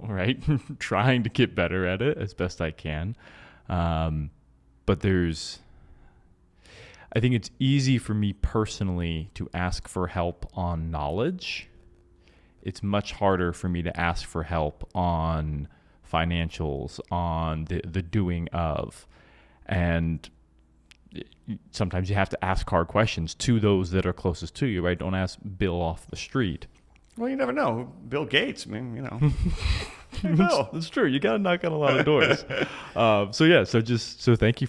right? Trying to get better at it as best I can. But I think it's easy for me personally to ask for help on knowledge. It's much harder for me to ask for help on financials, on the doing of. And sometimes you have to ask hard questions to those that are closest to you, right? Don't ask Bill off the street. Well, you never know. Bill Gates, Hey, Bill. That's true. You got to knock on a lot of doors. So thank you.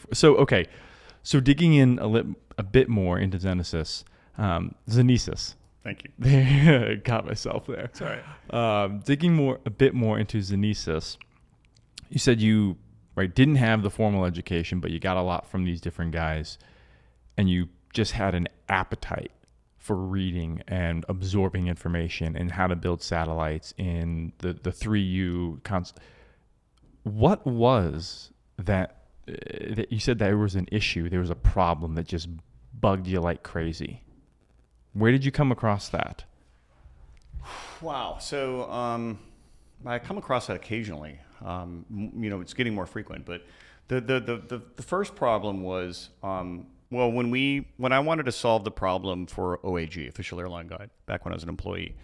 So digging in a bit more into Xenesis, Xenesis. Thank you. Got myself there. It's all right. Digging a bit more into Xenesis, you said you didn't have the formal education, but you got a lot from these different guys, and you just had an appetite for reading and absorbing information and how to build satellites in the 3U concept. What was that you said there was an issue, there was a problem that just bugged you like crazy? Where did you come across that? Wow. So I come across that occasionally. It's getting more frequent, but the first problem was, when I wanted to solve the problem for OAG, Official Airline Guide, back when I was an employee,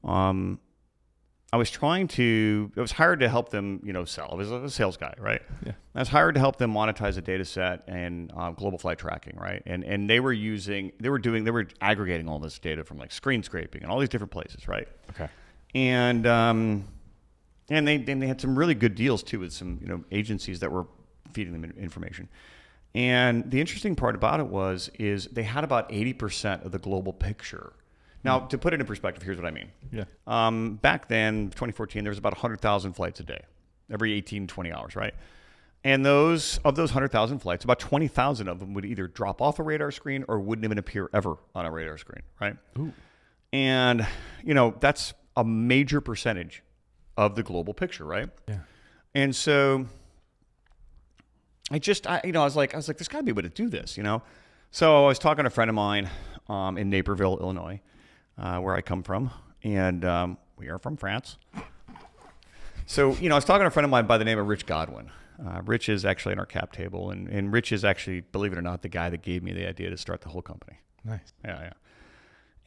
I was hired to help them, sell. I was a sales guy, right? Yeah. I was hired to help them monetize a data set and global flight tracking, right? And they were aggregating all this data from like screen scraping and all these different places, right? Okay. And they had some really good deals too with some, agencies that were feeding them information. And the interesting part about it is they had about 80% of the global picture. Now, to put it in perspective, here's what I mean. Yeah. Back then, 2014, there was about 100,000 flights a day, every 18, 20 hours, right? And those 100,000 flights, about 20,000 of them would either drop off a radar screen or wouldn't even appear ever on a radar screen, right? Ooh. And, that's a major percentage of the global picture, right? Yeah. And so I was like, there's got to be a way to do this, So I was talking to a friend of mine in Naperville, Illinois, where I come from, and we are from France. So, I was talking to a friend of mine by the name of Rich Godwin. Rich is actually in our cap table, and Rich is actually, believe it or not, the guy that gave me the idea to start the whole company. Nice. Yeah.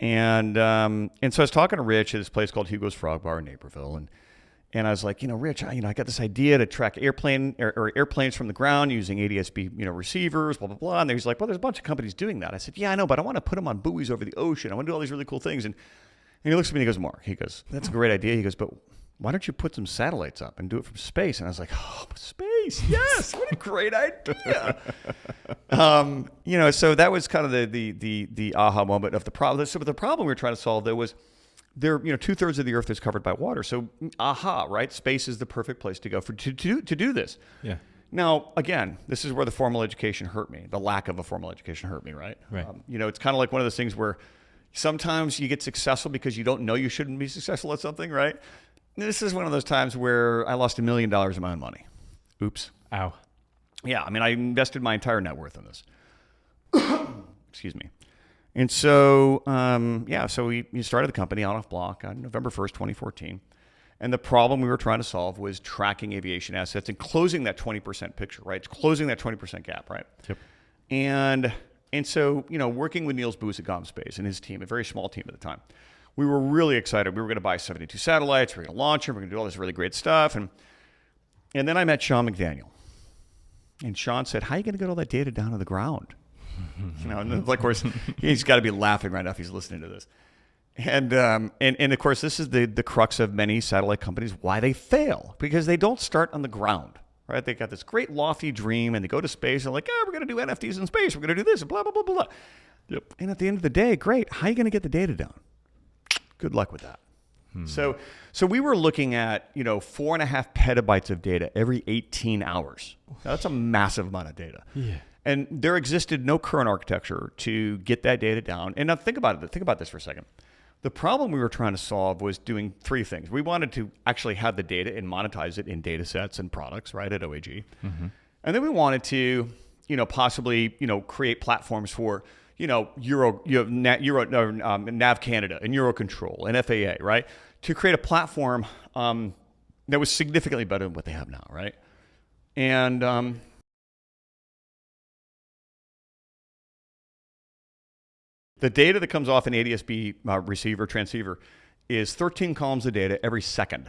And so I was talking to Rich at this place called Hugo's Frog Bar in Naperville, and I was like, Rich, I got this idea to track airplanes from the ground using ADS-B, receivers, blah, blah, blah. And he's like, well, there's a bunch of companies doing that. I said, yeah, I know, but I want to put them on buoys over the ocean. I want to do all these really cool things. And he looks at me and he goes, Mark, that's a great idea. He goes, but why don't you put some satellites up and do it from space? And I was like, oh, space, yes, what a great idea. So that was kind of the aha moment of the problem. So the problem we were trying to solve, though, was there, 2/3 of the Earth is covered by water. So, right? Space is the perfect place to go to do this. Yeah. Now, again, this is where the formal education hurt me. The lack of a formal education hurt me, right? Right. It's kind of like one of those things where sometimes you get successful because you don't know you shouldn't be successful at something, right? This is one of those times where I lost $1 million of my own money. Oops. Ow. Yeah, I invested my entire net worth in this. Excuse me. And so, so we started the company on off block on November 1st, 2014. And the problem we were trying to solve was tracking aviation assets and closing that 20% picture, right? It's closing that 20% gap, right? Yep. And so, working with Niels Boos at GomSpace and his team, a very small team at the time, we were really excited. We were going to buy 72 satellites. We were going to launch them. We were going to do all this really great stuff. And then I met Sean McDaniel. And Sean said, how are you going to get all that data down to the ground? And of course, he's got to be laughing right now if he's listening to this. And of course, this is the crux of many satellite companies, why they fail. Because they don't start on the ground, right? They got this great lofty dream, and they go to space, and like, we're going to do NFTs in space. We're going to do this, and blah, blah, blah, blah. Yep. And at the end of the day, great. How are you going to get the data down? Good luck with that. So we were looking at, 4.5 petabytes of data every 18 hours. Now, that's a massive amount of data. Yeah. And there existed no current architecture to get that data down. And now think about it. Think about this for a second. The problem we were trying to solve was doing three things. We wanted to actually have the data and monetize it in data sets and products, right, at OAG. Mm-hmm. And then we wanted to, possibly, create platforms for, Nav Canada and Eurocontrol and FAA, right? To create a platform that was significantly better than what they have now, right? And the data that comes off an ADS-B transceiver is 13 columns of data every second.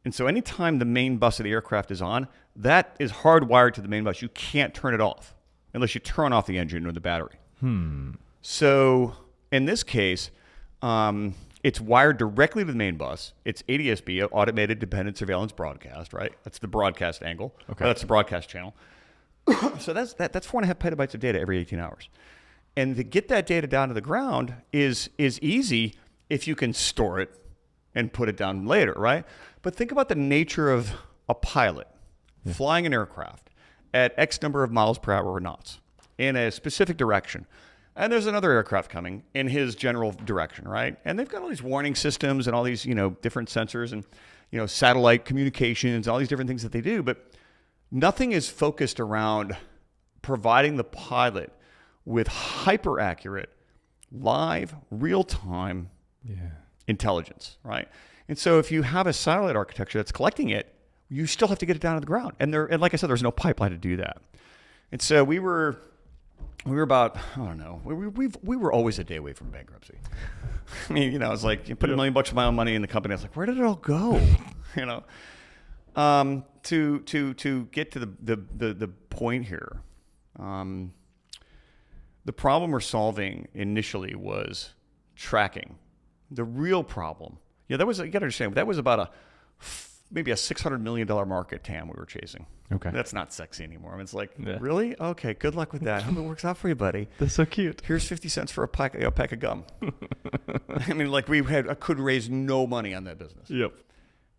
And so anytime the main bus of the aircraft is on, that is hardwired to the main bus. You can't turn it off unless you turn off the engine or the battery. So in this case, it's wired directly to the main bus. It's ADS-B, Automated Dependent Surveillance Broadcast, right? That's the broadcast angle. Okay. That's the broadcast channel. So that's 4.5 petabytes of data every 18 hours. And to get that data down to the ground is easy if you can store it and put it down later, right? But think about the nature of a pilot flying an aircraft at X number of miles per hour or knots in a specific direction. And there's another aircraft coming in his general direction, right? And they've got all these warning systems and all these, different sensors and, satellite communications, all these different things that they do. But nothing is focused around providing the pilot with hyper accurate, live, real-time intelligence, right? And so if you have a satellite architecture that's collecting it, you still have to get it down to the ground. And like I said, there's no pipeline to do that. And so we were about, I don't know, we were always a day away from bankruptcy. I mean, it's like you put $1 million of my own money in the company. I was like, where did it all go? To get to the point here, the problem we're solving initially was tracking. The real problem, you got to understand, that was about a maybe a $600 million market TAM we were chasing. Okay. That's not sexy anymore. I mean, it's like, Yeah. really? Okay, good luck with that. I hope it works out for you, buddy. That's so cute. Here's 50 cents for a pack of gum. I mean, like I could raise no money on that business. Yep.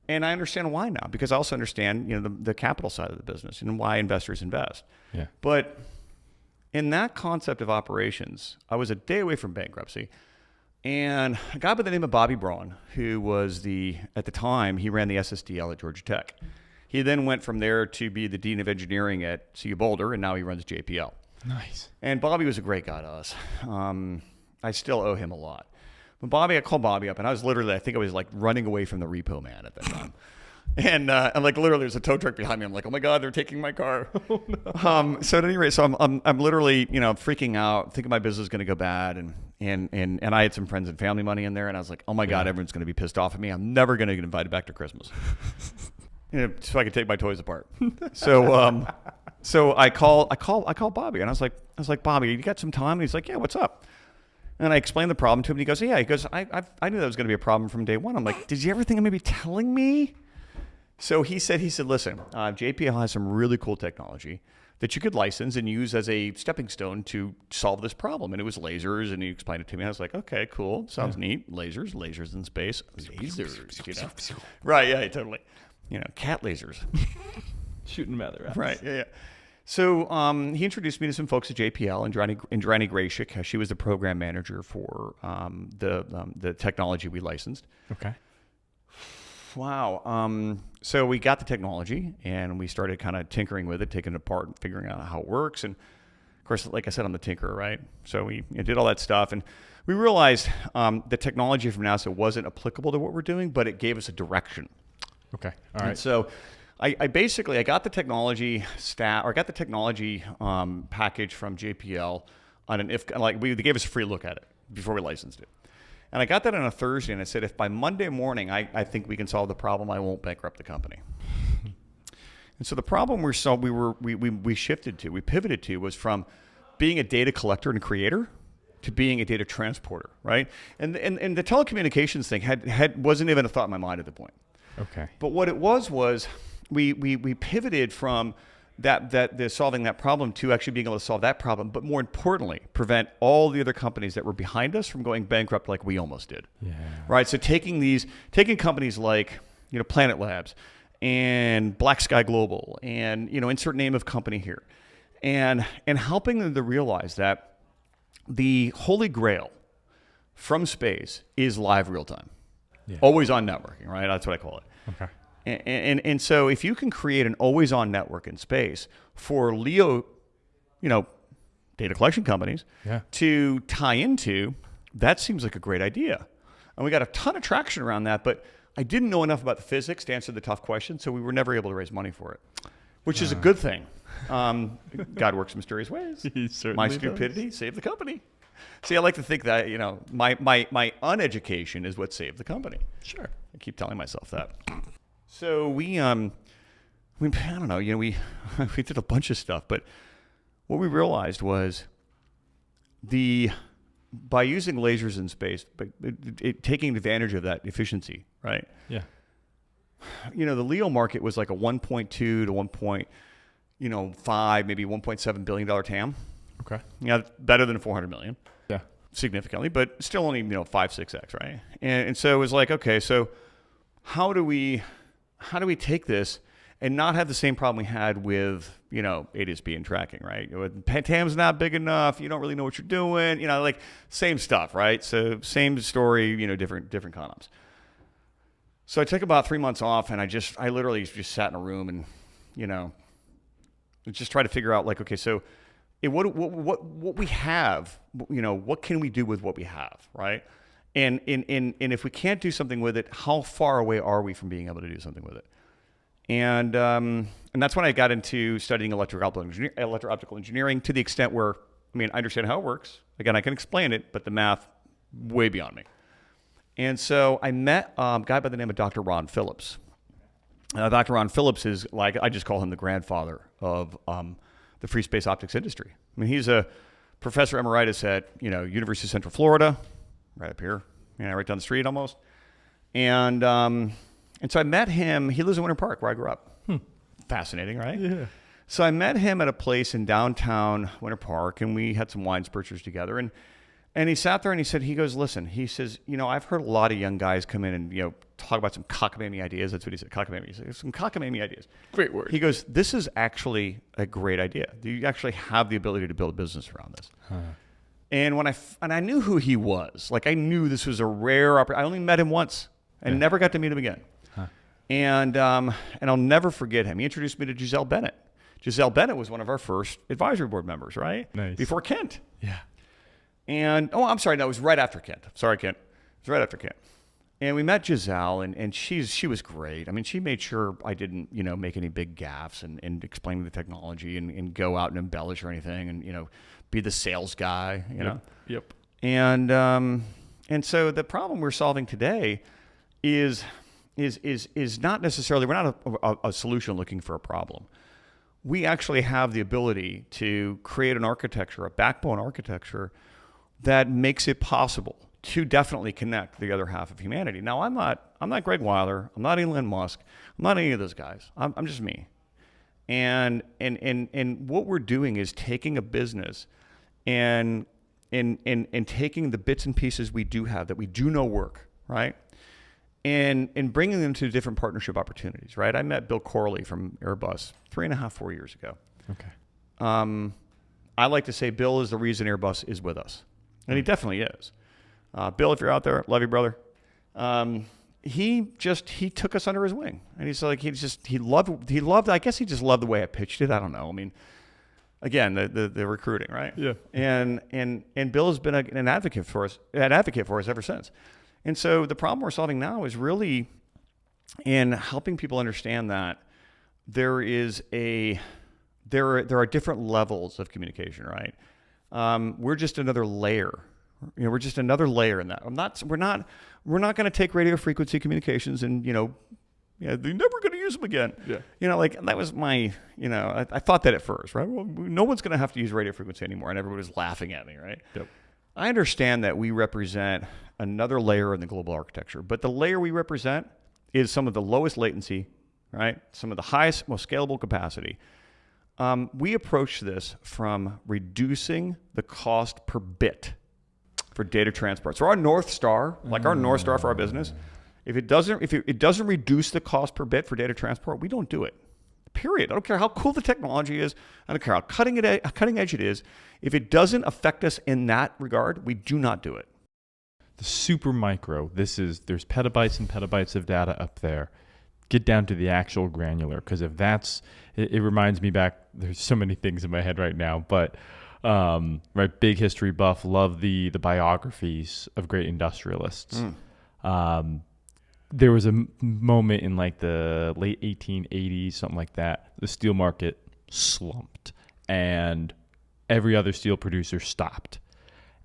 And I understand why now, because I also understand, the capital side of the business and why investors invest. Yeah. But in that concept of operations, I was a day away from bankruptcy. And a guy by the name of Bobby Braun, who was at the time, he ran the SSDL at Georgia Tech. He then went from there to be the Dean of Engineering at CU Boulder, and now he runs JPL. Nice. And Bobby was a great guy to us. I still owe him a lot. But I called Bobby up, and I think I was like running away from the repo man at that time. And I'm like, literally, there's a tow truck behind me. I'm like, oh my God, they're taking my car. Oh, no. So at any rate, I'm literally, freaking out, thinking my business is going to go bad. And I had some friends and family money in there. And I was like, oh my God, everyone's going to be pissed off at me. I'm never going to get invited back to Christmas. So I could take my toys apart. So I call Bobby, and I was like, Bobby, you got some time? And he's like, yeah, what's up? And I explained the problem to him, and he goes, yeah. He goes, I knew that was going to be a problem from day one. I'm like, did you ever think of maybe telling me? So he said, listen, JPL has some really cool technology that you could license and use as a stepping stone to solve this problem. And it was lasers, and he explained it to me. I was like, okay, cool. Sounds neat. Lasers in space. Lasers, Right, yeah, totally. Cat lasers. Shooting matter out. Right, yeah. So he introduced me to some folks at JPL, and Indrani Grayshik. She was the program manager for the technology we licensed. Okay. Wow. So we got the technology, and we started kind of tinkering with it, taking it apart and figuring out how it works. And of course, like I said, I'm the tinkerer, right? So we did all that stuff, and we realized the technology from NASA wasn't applicable to what we're doing, but it gave us a direction. Okay. All right. And so I got the technology package from JPL on they gave us a free look at it before we licensed it. And I got that on a Thursday, and I said, if by Monday morning I think we can solve the problem, I won't bankrupt the company. And so the problem we pivoted to was from being a data collector and creator to being a data transporter, right? And the telecommunications thing wasn't even a thought in my mind at the point. Okay. But what it was we pivoted from the solving that problem to actually being able to solve that problem, but more importantly, prevent all the other companies that were behind us from going bankrupt like we almost did. Yeah. Right. So taking companies like Planet Labs and Black Sky Global and insert name of company here, and helping them to realize that the holy grail from space is live real time, always on networking. Right. That's what I call it. Okay. And so if you can create an always-on network in space for LEO, data collection companies to tie into, that seems like a great idea. And we got a ton of traction around that, but I didn't know enough about the physics to answer the tough questions, so we were never able to raise money for it, which is a good thing. God works in mysterious ways. He certainly My stupidity saved the company. See, I like to think that, my uneducation is what saved the company. Sure. I keep telling myself that. So we I don't know, we did a bunch of stuff, but what we realized was by using lasers in space, but taking advantage of that efficiency, right? Yeah. The LEO market was like a 1.2 to 1.5, maybe $1.7 billion TAM. Okay. Yeah, better than 400 million. Yeah. Significantly, but still only 5-6x, right? And so it was like, okay, so how do we take this and not have the same problem we had with, ADSB and tracking, right? TAM's not big enough. You don't really know what you're doing. Like same stuff, right? So same story, different condoms. So I took about 3 months off, and I literally just sat in a room and, just try to figure out like, okay, so what we have, what can we do with what we have, right? And if we can't do something with it, how far away are we from being able to do something with it? And that's when I got into studying electro-optical engineering to the extent where, I understand how it works. Again, I can explain it, but the math, way beyond me. And so I met a guy by the name of Dr. Ron Phillips. Dr. Ron Phillips is I just call him the grandfather of the free space optics industry. He's a professor emeritus at, University of Central Florida, right up here, right down the street almost. And And so I met him. He lives in Winter Park, where I grew up. Fascinating, right? Yeah. So I met him at a place in downtown Winter Park, and we had some wine spritz together. And he sat there and he goes, listen, he says, I've heard a lot of young guys come in and, talk about some cockamamie ideas. That's what he said, cockamamie. He said, some cockamamie ideas. Great word. He goes, this is actually a great idea. You actually have the ability to build a business around this. And I knew who he was. Like, I knew this was a rare opportunity. I only met him once and never got to meet him again. And I'll never forget him. He introduced me to Giselle Bennett. Giselle Bennett was one of our first advisory board members, right? Nice. Before Kent. Yeah. And, I'm sorry, no, it was right after Kent. Sorry, Kent. It was right after Kent. And we met Giselle, and she was great. I mean, she made sure I didn't, make any big gaffes and explain the technology and go out and embellish or anything and, be the sales guy, you know? Yep. And so the problem we're solving today is not necessarily, we're not a solution looking for a problem. We actually have the ability to create an architecture, a backbone architecture that makes it possible to definitely connect the other half of humanity. Now, I'm not Greg Weiler. I'm not Elon Musk. I'm not any of those guys. I'm just me. And what we're doing is taking a business and taking the bits and pieces we do have that we do know work, right? And bringing them to different partnership opportunities, right? I met Bill Corley from Airbus 4 years ago. Okay. I like to say Bill is the reason Airbus is with us. And he definitely is. Bill, if you're out there, love you, brother. He took us under his wing. And he's like, he loved, I guess he just loved the way I pitched it. I don't know. I mean, again, the recruiting, right? Yeah. And Bill has been an advocate for us ever since. And so the problem we're solving now is really in helping people understand that there are different levels of communication, right? We're just another layer. We're just another layer in that. We're not going to take radio frequency communications and they're never going to use them again. Yeah. Like that was my I thought that at first, right? Well, no one's going to have to use radio frequency anymore, and everybody was laughing at me, right? Yep. I understand that we represent another layer in the global architecture, but the layer we represent is some of the lowest latency, right? Some of the highest, most scalable capacity. We approach this from reducing the cost per bit for data transport. So our North Star, our North Star for our business, if it doesn't reduce the cost per bit for data transport, we don't do it. Period. I don't care how cool the technology is. I don't care how cutting edge it is. If it doesn't affect us in that regard, we do not do it. The super micro, there's petabytes and petabytes of data up there. Get down to the actual granular, because if that's, it reminds me back, there's so many things in my head right now, but right, big history buff, love the biographies of great industrialists. There was a moment in like the late 1880s, something like that, the steel market slumped and every other steel producer stopped.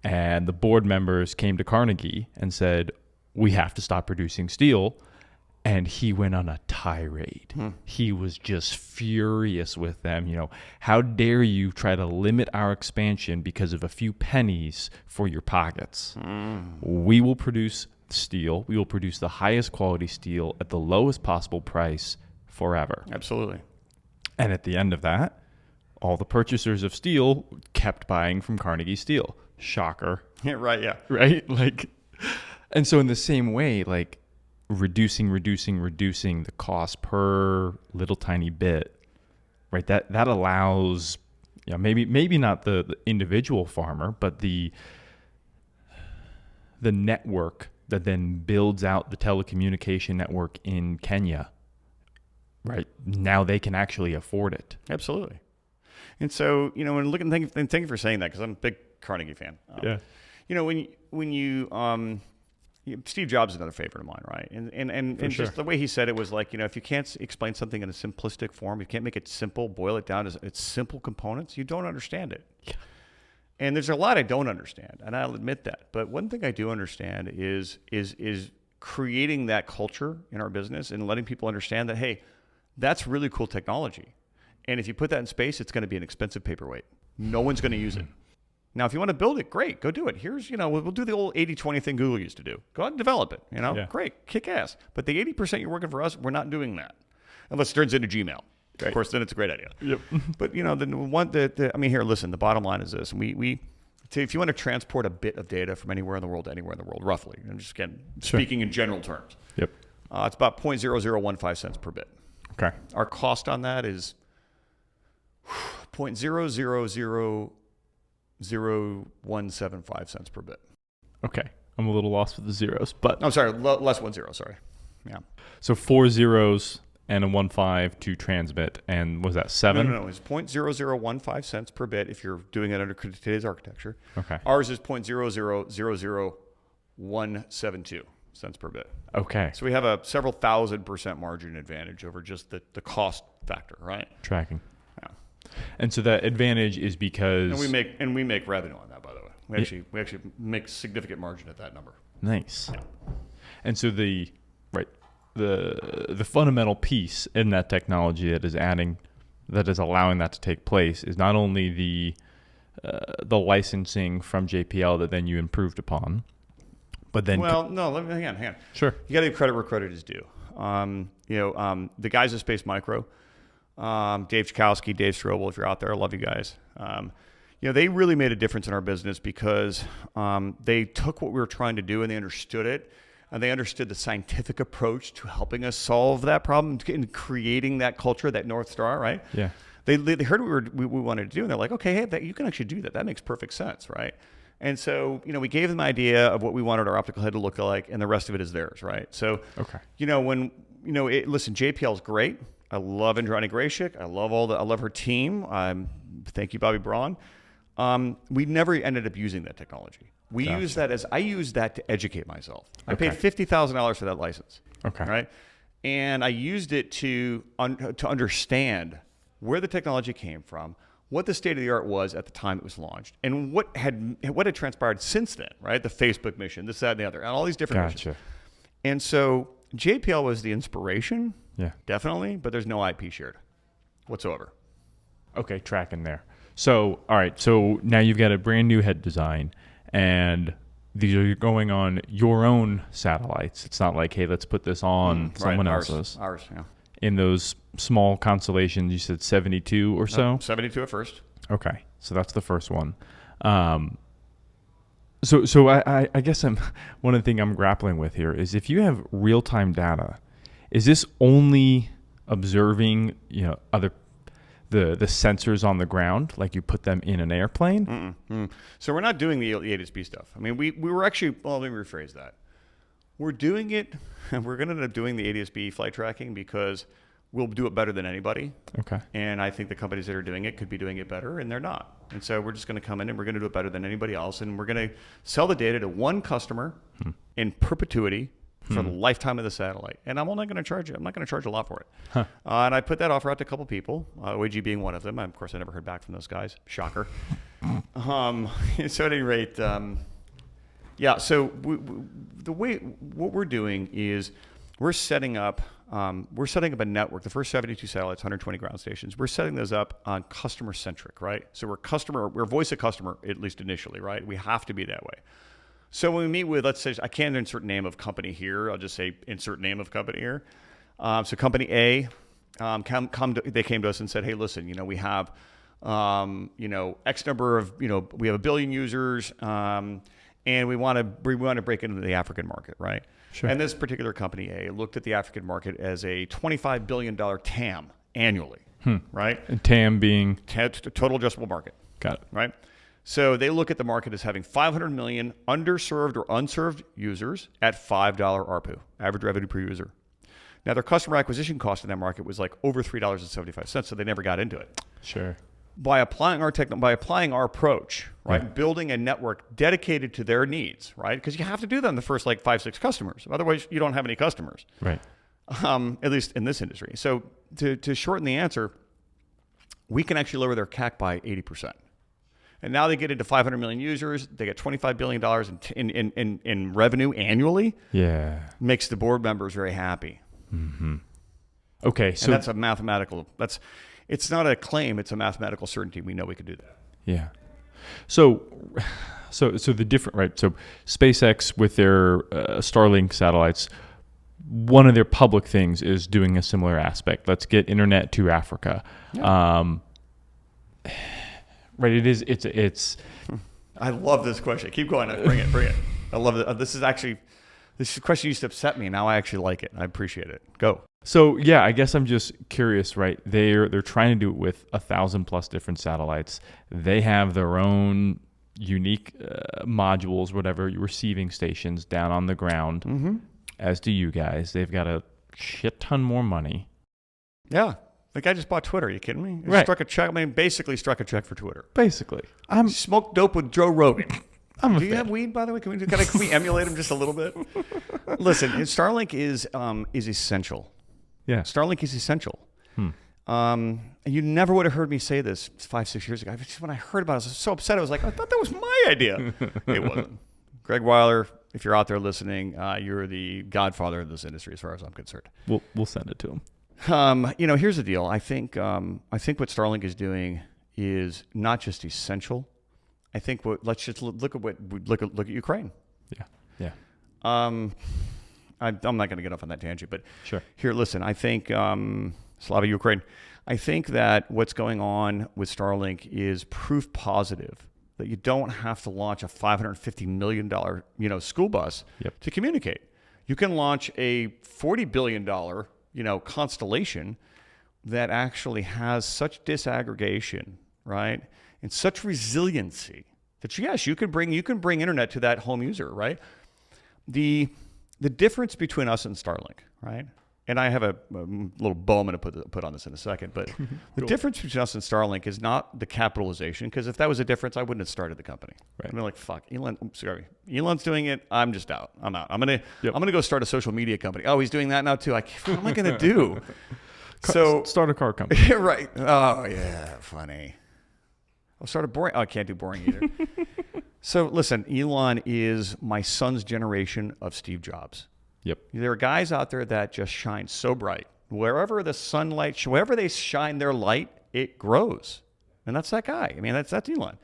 And the board members came to Carnegie and said, we have to stop producing steel. And he went on a tirade. He was just furious with them. How dare you try to limit our expansion because of a few pennies for your pockets? We will produce steel. We will produce the highest quality steel at the lowest possible price forever. Absolutely. And at the end of that, all the purchasers of steel kept buying from Carnegie Steel. Shocker. Yeah, right, yeah. Right? And so in the same way, reducing the cost per little tiny bit, right? That allows, maybe not the individual farmer, but the network that then builds out the telecommunication network in Kenya, right? Now they can actually afford it. Absolutely. And so, thank you for saying that, because I'm a big Carnegie fan. Yeah. When you Steve Jobs is another favorite of mine, right? And sure. Just the way he said it was like, if you can't explain something in a simplistic form, you can't make it simple, boil it down to its simple components, you don't understand it. Yeah. And there's a lot I don't understand, and I'll admit that. But one thing I do understand is creating that culture in our business and letting people understand that, hey, that's really cool technology. And if you put that in space, it's going to be an expensive paperweight. No one's going to use it. Now, if you want to build it, great, go do it. Here's, we'll do the old 80-20 thing Google used to do. Go out and develop it, Great, kick ass. But the 80% you're working for us, we're not doing that. Unless it turns into Gmail. Right. Of course, then it's a great idea. Yep. But, here, listen, the bottom line is this. If you want to transport a bit of data from anywhere in the world to anywhere in the world, roughly, I'm just speaking in general terms. Yep. It's about 0.0015 cents per bit. Okay. Our cost on that is 0.000175 cents per bit. Okay. I'm a little lost with the zeros, but... I'm sorry, less 1 0, sorry. Yeah. So 4 zeros and a 1.5 to transmit, and was that 7? No, it's 0.0015 cents per bit if you're doing it under today's architecture. Okay. Ours is 0.000172 cents per bit. Okay. So we have a several 1,000% margin advantage over just the cost factor, right? Tracking. Yeah. And so that advantage is because... And we make revenue on that, by the way. We actually make significant margin at that number. Nice. Yeah. And so the fundamental piece in that technology that is allowing that to take place is not only the licensing from JPL that then you improved upon, but then hang on. Sure. You got to give credit where credit is due. The guys at Space Micro, Dave Chkowski, Dave Strobel, if you're out there, I love you guys. They really made a difference in our business because they took what we were trying to do and they understood it. And they understood the scientific approach to helping us solve that problem and creating that culture, that North Star, right? Yeah. They heard what we wanted to do, and they're like, okay, hey, you can actually do that. That makes perfect sense, right? And so, we gave them an idea of what we wanted our optical head to look like, and the rest of it is theirs, right? So, okay. Listen, JPL is great. I love Indrani Grayshik. I love her team. Thank you, Bobby Braun. We never ended up using that technology. I use that to educate myself. I paid $50,000 for that license. Okay. Right. And I used it to understand where the technology came from, what the state of the art was at the time it was launched, and what had transpired since then, right? The Facebook mission, this, that, and the other, and all these different missions. And so JPL was the inspiration, definitely, but there's no IP shared whatsoever. Okay, tracking there. So, all right, so now you've got a brand new head design, and these are going on your own satellites. It's not like, hey, let's put this on someone else's. Ours, yeah. In those small constellations, you said 72 or so? 72 at first. Okay, so that's the first one. So I guess one of the things I'm grappling with here is if you have real-time data, is this only observing, other the sensors on the ground, like you put them in an airplane? So we're not doing the ADS-B stuff. I mean, we were actually, let me rephrase that. We're doing it, and we're going to end up doing the ADS-B flight tracking because we'll do it better than anybody. Okay. And I think the companies that are doing it could be doing it better, and they're not. And so we're just going to come in and we're going to do it better than anybody else, and we're going to sell the data to one customer in perpetuity for the lifetime of the satellite. And I'm only going to charge it. I'm not going to charge a lot for it. And I put that offer out to a couple people, OAG being one of them. Of course, I never heard back from those guys. Shocker. So at any rate, so what we're doing is we're setting up a network. The first 72 satellites, 120 ground stations. We're setting those up on customer centric, right? So we're voice of customer, at least initially, right? We have to be that way. So when we meet with, let's say, I can't insert name of company here. I'll just say insert name of company here. So company A, they came to us and said, hey, listen, we have, X number of, we have 1 billion users, and we want to break into the African market, right? Sure. And this particular company A looked at the African market as a $25 billion TAM annually, right? And TAM being? Total addressable market. Got it. Right? So they look at the market as having 500 million underserved or unserved users at $5 ARPU, average revenue per user. Now, their customer acquisition cost in that market was like over $3.75, so they never got into it. Sure. By applying our approach, right? Yeah. Building a network dedicated to their needs, right? Because you have to do that in the first 5-6 customers. Otherwise, you don't have any customers. Right. At least in this industry. So to shorten the answer, we can actually lower their CAC by 80%. And now they get into 500 million users. They get $25 billion in revenue annually. Yeah. Makes the board members very happy. Mm-hmm. Okay. So and that's a mathematical, it's not a claim, it's a mathematical certainty. We know we can do that. Yeah. So the different, right? So SpaceX with their Starlink satellites, one of their public things is doing a similar aspect. Let's get internet to Africa. Yeah. Right. It's. I love this question. Keep going. Bring it. I love it. This question used to upset me. Now I actually like it. I appreciate it. Go. So yeah, I guess I'm just curious, right? They're trying to do it with 1,000+ different satellites. They have their own unique modules, whatever, receiving stations down on the ground. Mm-hmm. As do you guys. They've got a shit ton more money. Yeah. The guy just bought Twitter. Are you kidding me? He right. Struck a check. I mean, basically struck a check for Twitter. Basically. Smoked dope with Joe Rogan. Do you have weed, by the way? Can we emulate him just a little bit? Listen, Starlink is essential. Yeah. Starlink is essential. You never would have heard me say this 5-6 years ago. When I heard about it, I was so upset. I was like, I thought that was my idea. It wasn't. Greg Weiler, if you're out there listening, you're the godfather of this industry as far as I'm concerned. We'll send it to him. Here's the deal. I think what Starlink is doing is not just essential. I think let's just look at Ukraine. Yeah. I'm not going to get off on that tangent, but sure. Here, listen. I think Slava Ukraine. I think that what's going on with Starlink is proof positive that you don't have to launch a $550 million school bus to communicate. You can launch a $40 billion Constellation that actually has such disaggregation, right, and such resiliency that yes, you can bring internet to that home user, right? The difference between us and Starlink, right? And I have a little bow I'm going to put on this in a second, but the difference between us and Starlink is not the capitalization, because if that was a difference, I wouldn't have started the company. Right. I'd be like, fuck, Elon's doing it. I'm just out. I'm out. I'm gonna go start a social media company. Oh, he's doing that now too. What am I gonna do? Start a car company. Right. Oh yeah, funny. I'll start a boring. Oh, I can't do boring either. So listen, Elon is my son's generation of Steve Jobs. Yep. There are guys out there that just shine so bright. Wherever the sunlight, wherever they shine their light, it grows. And that's that guy. I mean, that's Elon.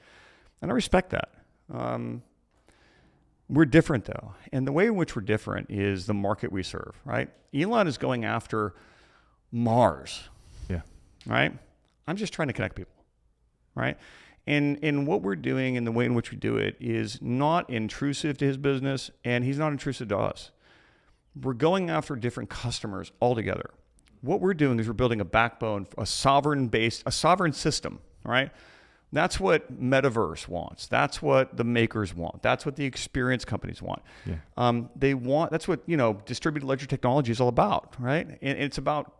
And I respect that. We're different, though. And the way in which we're different is the market we serve, right? Elon is going after Mars. Yeah. Right? I'm just trying to connect people, right? And what we're doing and the way in which we do it is not intrusive to his business, and he's not intrusive to us. We're going after different customers altogether. What we're doing is we're building a backbone, a sovereign system, right? That's what Metaverse wants. That's what the makers want. That's what the experience companies want. Yeah. That's what, distributed ledger technology is all about, right? And it's about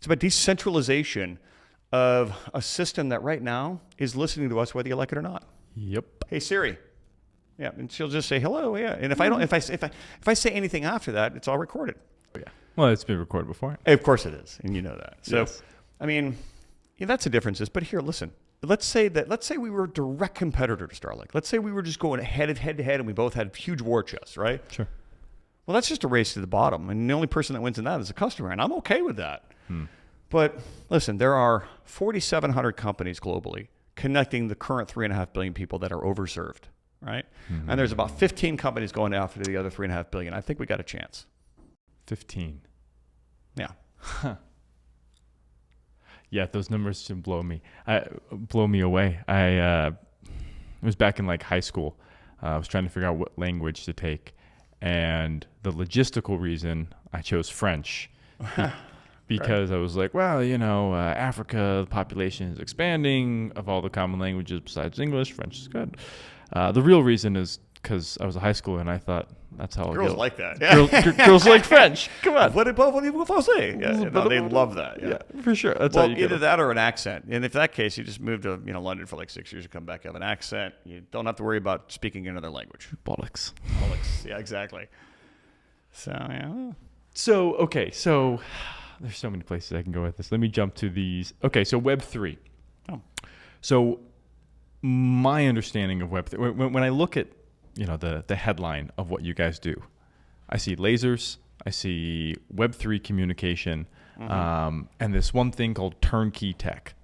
decentralization of a system that right now is listening to us whether you like it or not. Yep. Hey Siri. Yeah, and she'll just say hello. Yeah, and if I say anything after that, it's all recorded. Oh, yeah. Well, it's been recorded before. Of course it is, and you know that. So, yes. I mean, that's the differences. But here, listen. Let's say we were a direct competitor to Starlink. Let's say we were just going head to head, and we both had huge war chests, right? Sure. Well, that's just a race to the bottom, and the only person that wins in that is the customer, and I'm okay with that. But listen, there are 4,700 companies globally connecting the current 3.5 billion people that are overserved. Right? Mm-hmm. And there's about 15 companies going after the other 3.5 billion. I think we got a chance. 15. Yeah. Huh. Yeah, those numbers should blow me away. It was back in high school. I was trying to figure out what language to take, and the logistical reason I chose French. Because right. I was like, well, Africa, the population is expanding. Of all the common languages besides English, French is good. The real reason is because I was a high schooler and I thought that's how girls go. Like that. Yeah. Girls like French. Come on. What do you say? Yeah, they love that. Yeah, for sure. That's well, either that or an accent. And if that case, you just moved to London for 6 years, you come back, you have an accent. You don't have to worry about speaking another language. Bollocks. Yeah, exactly. So yeah. So there's so many places I can go with this. Let me jump to these. Okay, so Web3. Oh. So my understanding of Web3, when I look at the headline of what you guys do, I see lasers, I see Web3 communication, and this one thing called turnkey tech.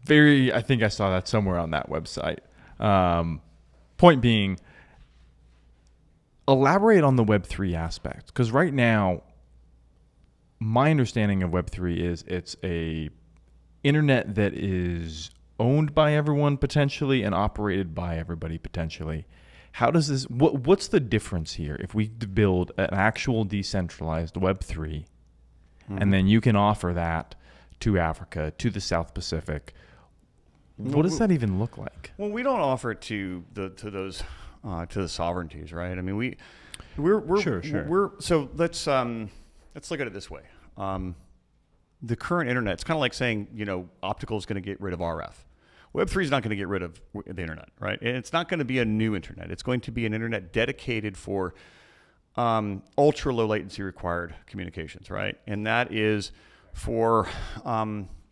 I think I saw that somewhere on that website. Point being, elaborate on the Web3 aspect, because right now, my understanding of Web3 is it's a internet that is owned by everyone potentially and operated by everybody potentially. How does this? What's the difference here if we build an actual decentralized Web3, and then you can offer that to Africa, to the South Pacific? What does that even look like? Well, we don't offer it to those to the sovereignties, right? I mean, we're Sure. so let's look at it this way. The current internet, it's kind of like saying, optical is going to get rid of RF. Web3 is not going to get rid of the internet, right? And it's not going to be a new internet. It's going to be an internet dedicated for ultra low latency required communications, right? And that is for,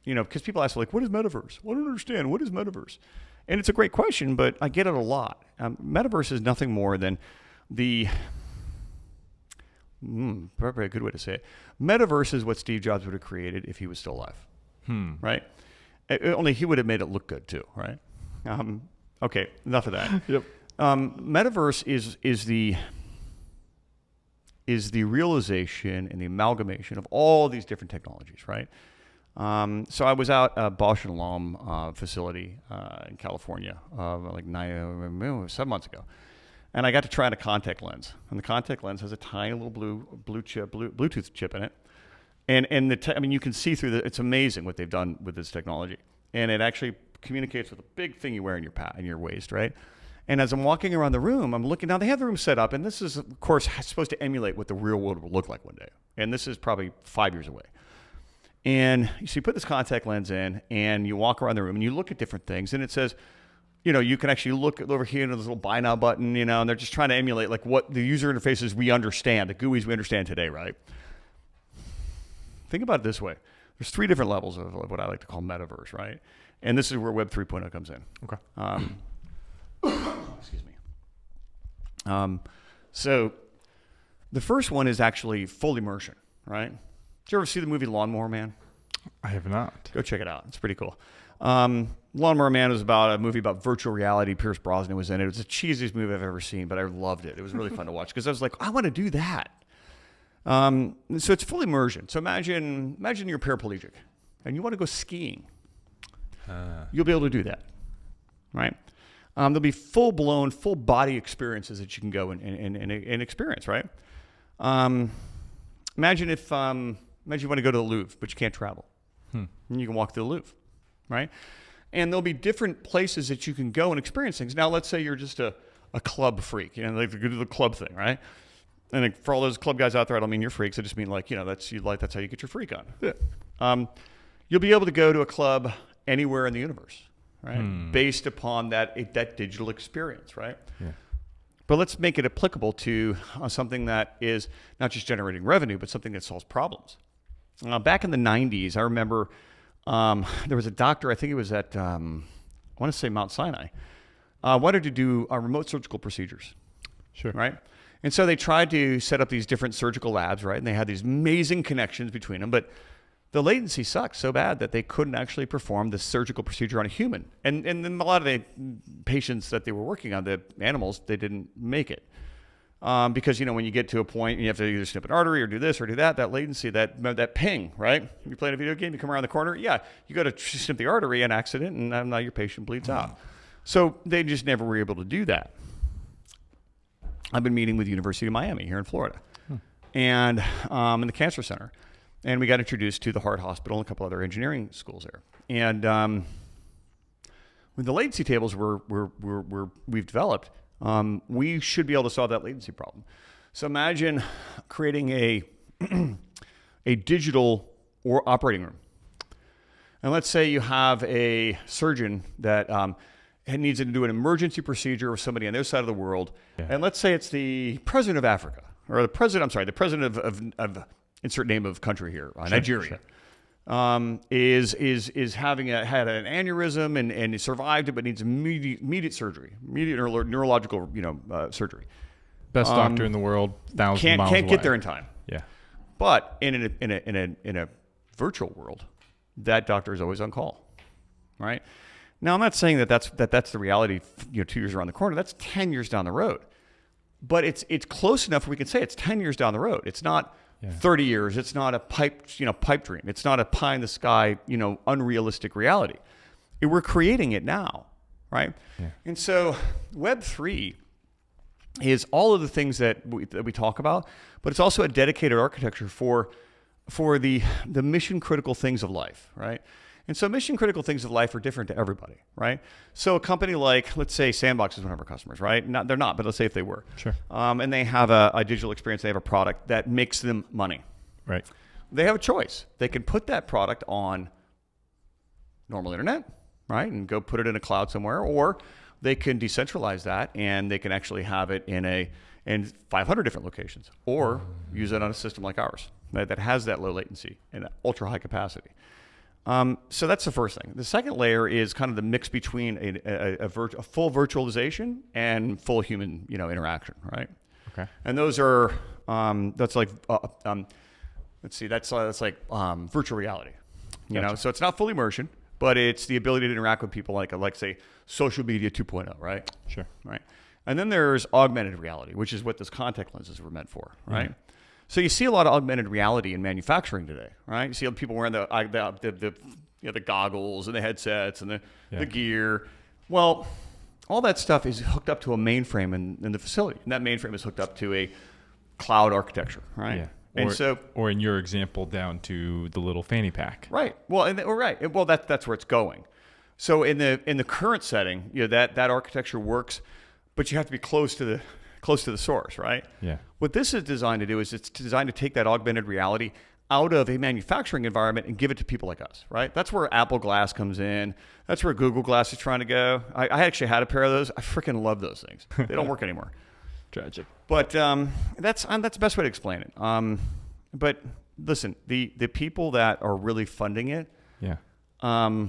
because people ask, like, what is metaverse? Well, I don't understand. What is metaverse? And it's a great question, but I get it a lot. Metaverse is nothing more than probably a good way to say it. Metaverse is what Steve Jobs would have created if he was still alive, right? Only he would have made it look good too, right? Okay, enough of that. Yep. Metaverse is the realization and the amalgamation of all these different technologies, right? So I was out at Bausch and Lomb facility in California like 7 months ago. And I got to try on a contact lens. And the contact lens has a tiny little Bluetooth chip in it. And you can see through it's amazing what they've done with this technology. And it actually communicates with a big thing you wear in your waist, right? And as I'm walking around the room, I'm looking, now they have the room set up, and this is, of course, supposed to emulate what the real world will look like one day. And this is probably 5 years away. And so you put this contact lens in, and you walk around the room, and you look at different things, and it says, you can actually look over here into this little buy now button, and they're just trying to emulate like what the user interfaces we understand, the GUIs we understand today, right? Think about it this way. There's 3 different levels of what I like to call metaverse, right? And this is where Web 3.0 comes in. Okay. Excuse me. So the first one is actually full immersion, right? Did you ever see the movie Lawnmower Man? I have not. Go check it out. It's pretty cool. Lawnmower Man was about a movie about virtual reality. Pierce Brosnan was in it. It was the cheesiest movie I've ever seen, but I loved it. It was really fun to watch because I was like, I want to do that. So it's full immersion. So imagine you're paraplegic and you want to go skiing. You'll be able to do that, right? There'll be full-blown, full-body experiences that you can go and experience, right? Imagine you want to go to the Louvre, but you can't travel. And you can walk through the Louvre, right? And there'll be different places that you can go and experience things. Now, let's say you're just a club freak, like to go to the club thing, right? And for all those club guys out there, I don't mean you're freaks. I just mean that's how you get your freak on. Yeah. You'll be able to go to a club anywhere in the universe, right? Based upon that digital experience, right? Yeah. But let's make it applicable to something that is not just generating revenue, but something that solves problems. Back in the 90s, I remember there was a doctor, I think it was at, I want to say Mount Sinai, wanted to do remote surgical procedures. Sure. Right? And so they tried to set up these different surgical labs, right? And they had these amazing connections between them, but the latency sucked so bad that they couldn't actually perform the surgical procedure on a human. And then a lot of the patients that they were working on, the animals, they didn't make it. Because, when you get to a point, you have to either snip an artery or do this or do that, that latency, that ping, right? You're playing a video game, you come around the corner, you got to snip the artery, an accident, and now your patient bleeds out. So they just never were able to do that. I've been meeting with the University of Miami here in Florida and in the cancer center. And we got introduced to the Heart Hospital and a couple other engineering schools there. And with the latency tables we've developed, we should be able to solve that latency problem. So imagine creating a digital or operating room. And let's say you have a surgeon that needs to do an emergency procedure with somebody on their side of the world. Yeah. And let's say it's the president of Africa, or the president of insert name of country here, Nigeria. Sure. Is having had an aneurysm and he survived it, but needs immediate surgery, immediate neurological surgery. Best doctor in the world, thousands of miles away. Can't get there in time. Yeah, but in a virtual world, that doctor is always on call, right? Now, I'm not saying that's the reality, 2 years around the corner. That's 10 years down the road. But it's close enough where we can say it's 10 years down the road. It's not 30 years. It's not a pipe dream. It's not a pie in the sky, unrealistic reality. We're creating it now, right? Yeah. And so Web3 is all of the things that we talk about, but it's also a dedicated architecture for the mission critical things of life, right? And so mission critical things of life are different to everybody, right? So a company like, let's say Sandbox is one of our customers, right? They're not, but let's say if they were. Sure. And they have a digital experience, they have a product that makes them money. Right. They have a choice. They can put that product on normal internet, right? And go put it in a cloud somewhere, or they can decentralize that and they can actually have it in 500 different locations, or use it on a system like ours that has that low latency and ultra high capacity. So that's the first thing. The second layer is kind of the mix between a full virtualization and full human, interaction, right? Okay. And those are that's like virtual reality, Gotcha. So it's not full immersion, but it's the ability to interact with people like say social media 2.0, right? Sure. Right. And then there's augmented reality, which is what those contact lenses were meant for, right? Mm-hmm. So you see a lot of augmented reality in manufacturing today, right? You see people wearing the goggles and the headsets and the gear. Well, all that stuff is hooked up to a mainframe in the facility, and that mainframe is hooked up to a cloud architecture, right? Yeah. Or in your example, down to the little fanny pack. Right. Well, that's where it's going. So in the current setting, that architecture works, but you have to be close to the source, right? Yeah. What this is designed to do is it's designed to take that augmented reality out of a manufacturing environment and give it to people like us, right? That's where Apple Glass comes in. That's where Google Glass is trying to go. I actually had a pair of those. I freaking love those things. They don't work anymore. Tragic. But that's the best way to explain it. But listen, the people that are really funding it. Yeah. I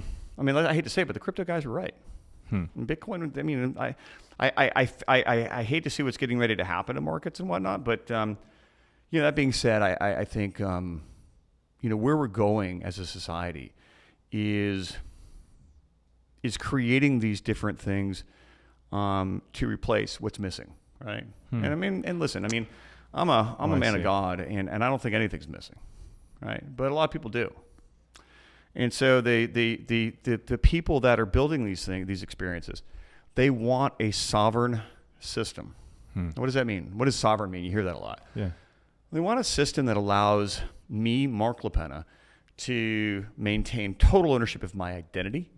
hate to say it, but the crypto guys are right. Bitcoin. I hate to see what's getting ready to happen in markets and whatnot, but that being said, I think where we're going as a society is creating these different things to replace what's missing, right? And listen, I'm a man of God, and I don't think anything's missing, right? But a lot of people do. And so the people that are building these experiences, they want a sovereign system. What does that mean? What does sovereign mean? You hear that a lot. Yeah. They want a system that allows me, Mark LaPenna, to maintain total ownership of my identity.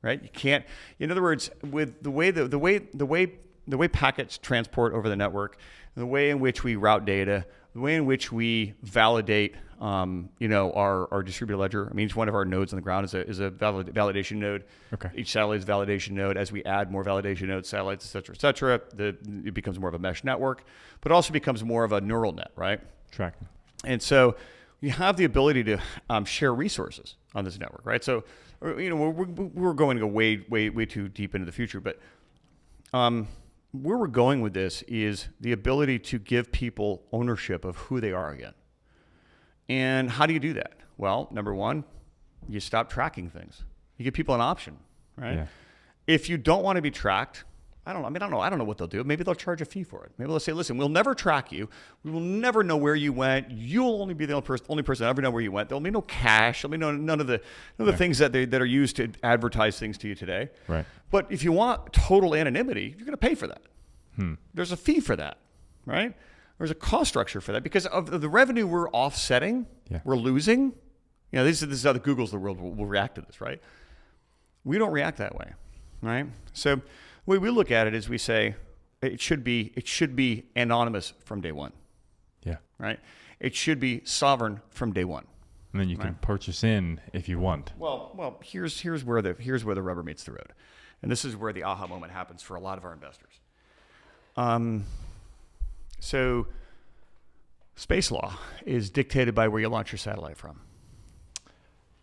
Right? You can't. In other words, with the way packets transport over the network, the way in which we route data, the way in which we validate, our distributed ledger. Each one of our nodes on the ground is a validation node. Okay. Each satellite is a validation node. As we add more validation nodes, satellites, et cetera, it becomes more of a mesh network, but also becomes more of a neural net, right? Tracking. And so you have the ability to share resources on this network, right? So, we're going to go way too deep into the future, but where we're going with this is the ability to give people ownership of who they are again. And how do you do that? Well, number one, you stop tracking things. You give people an option, right? Yeah. If you don't want to be tracked, I don't know what they'll do. Maybe they'll charge a fee for it. Maybe they'll say, listen, we'll never track you. We will never know where you went. You'll only be the only person to ever know where you went. There'll be no cash. There'll be none of the things that are used to advertise things to you today. Right. But if you want total anonymity, you're going to pay for that. There's a fee for that, right? There's a cost structure for that because of the revenue we're offsetting, we're losing. This is how the Googles of the world will react to this, right? We don't react that way, right? So the way we look at it is we say it should be anonymous from day one. Yeah. Right? It should be sovereign from day one. And then you can purchase in if you want. Well, here's where the rubber meets the road. And this is where the aha moment happens for a lot of our investors. So space law is dictated by where you launch your satellite from.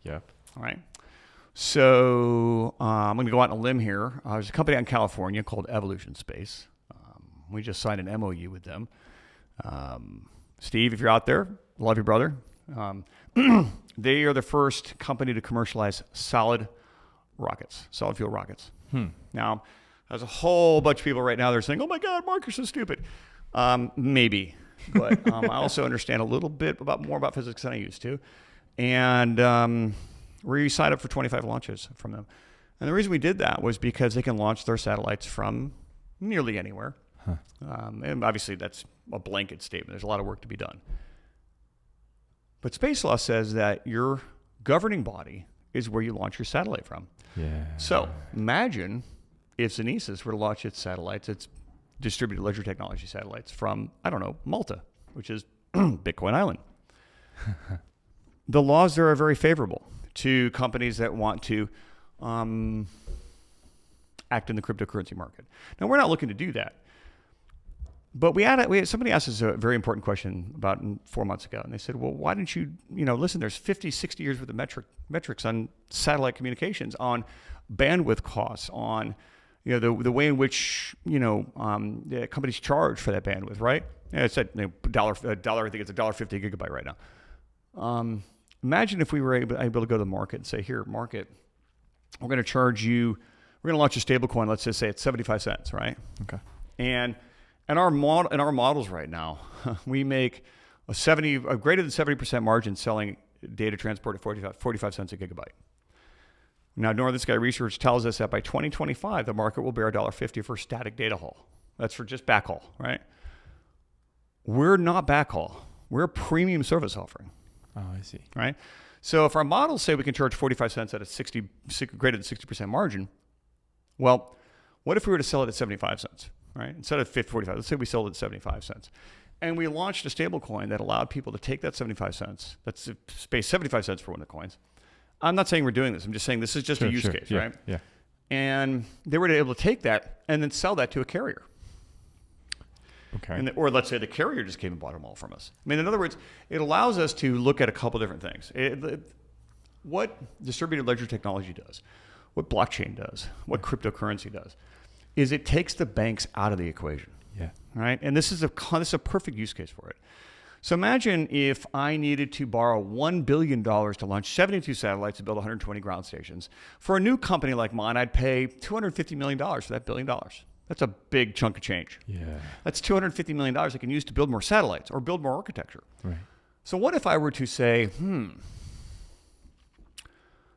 Yep. All right. So I'm going to go out on a limb here. There's a company out in California called Evolution Space. We just signed an MOU with them. Steve, if you're out there, love you, brother. They are the first company to commercialize solid rockets, solid fuel rockets. Now, there's a whole bunch of people right now that are saying, "Oh my God, Mark, you're so stupid." Maybe, but I also understand a little bit more about physics than I used to, and we signed up for 25 launches from them. And the reason we did that was because they can launch their satellites from nearly anywhere. And obviously, that's a blanket statement. There's a lot of work to be done. But space law says that your governing body is where you launch your satellite from. Yeah. So imagine if Xenesis were to launch its satellites, its distributed ledger technology satellites from, I don't know, Malta, which is Bitcoin Island. The laws there are very favorable to companies that want to act in the cryptocurrency market. Now, we're not looking to do that. But somebody asked us a very important question about 4 months ago, and they said, well, why didn't you, listen, there's 50, 60 years worth of metrics on satellite communications, on bandwidth costs, on, the way in which, the companies charge for that bandwidth, right? Yeah, it's at dollar, I think it's $1.50 a gigabyte right now. Imagine if we were able to go to the market and say, here, market, we're going to launch a stable coin, let's just say it's 75 cents, right? Okay. And in our models right now, we make a greater than 70% margin selling data transport at 45 cents a gigabyte. Now, Northern Sky Research tells us that by 2025, the market will bear $1.50 for static data haul. That's for just backhaul, right? We're not backhaul. We're a premium service offering. Oh, I see. Right? So if our models say we can charge 45 cents at a greater than 60% margin, well, what if we were to sell it at 75 cents? Right? Instead of 45, let's say we sold it at 75 cents. And we launched a stable coin that allowed people to take that 75 cents, that's space 75 cents for one of the coins. I'm not saying we're doing this. I'm just saying this is just a use case, right? Yeah. And they were able to take that and then sell that to a carrier. Okay. Or let's say the carrier just came and bought them all from us. I mean, in other words, it allows us to look at a couple different things. What distributed ledger technology does, what blockchain does, what cryptocurrency does, is it takes the banks out of the equation. Yeah. Right? And this is a perfect use case for it. So imagine if I needed to borrow $1 billion to launch 72 satellites and build 120 ground stations. For a new company like mine, I'd pay $250 million for that $1 billion. That's a big chunk of change. Yeah. That's $250 million I can use to build more satellites or build more architecture. Right. So what if I were to say,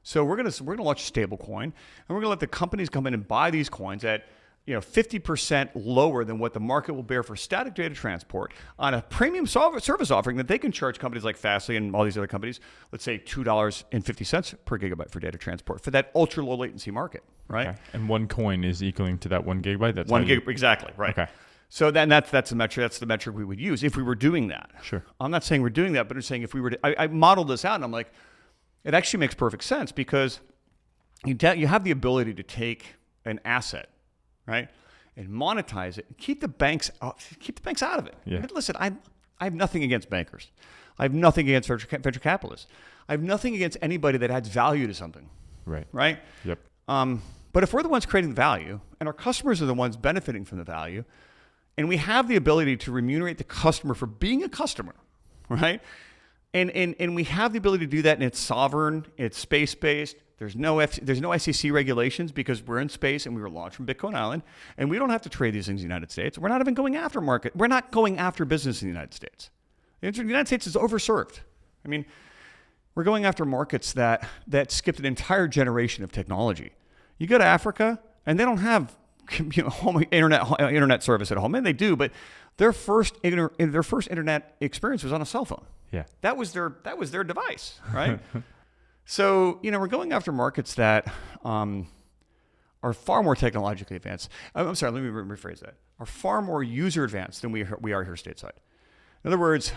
so we're gonna launch a stable coin, and we're gonna let the companies come in and buy these coins at 50% lower than what the market will bear for static data transport on a premium service offering that they can charge companies like Fastly and all these other companies, let's say $2.50 per gigabyte for data transport for that ultra low latency market, right? Okay. And one coin is equaling to that 1 gigabyte. That's exactly, right? Okay. So then that's the metric. That's the metric we would use if we were doing that. Sure. I'm not saying we're doing that, but I'm saying if we were to, I modeled this out and I'm like, it actually makes perfect sense because you have the ability to take an asset, right, and monetize it, and keep the banks out of it. Yeah. I mean, listen, I have nothing against bankers. I have nothing against venture capitalists. I have nothing against anybody that adds value to something. Right. Right. Yep. But if we're the ones creating the value, and our customers are the ones benefiting from the value, and we have the ability to remunerate the customer for being a customer, right? And we have the ability to do that, and it's sovereign, it's space-based. There's no SEC regulations because we're in space and we were launched from Bitcoin Island, and we don't have to trade these things in the United States. We're not even going after market. We're not going after business in the United States. The United States is overserved. I mean, we're going after markets that skipped an entire generation of technology. You go to Africa, and they don't have home internet service at home. And they do, but their first internet experience was on a cell phone. Yeah, that was their device, right? So, we're going after markets that are far more technologically advanced. I'm sorry, let me rephrase that. Are far more user advanced than we are here stateside. In other words,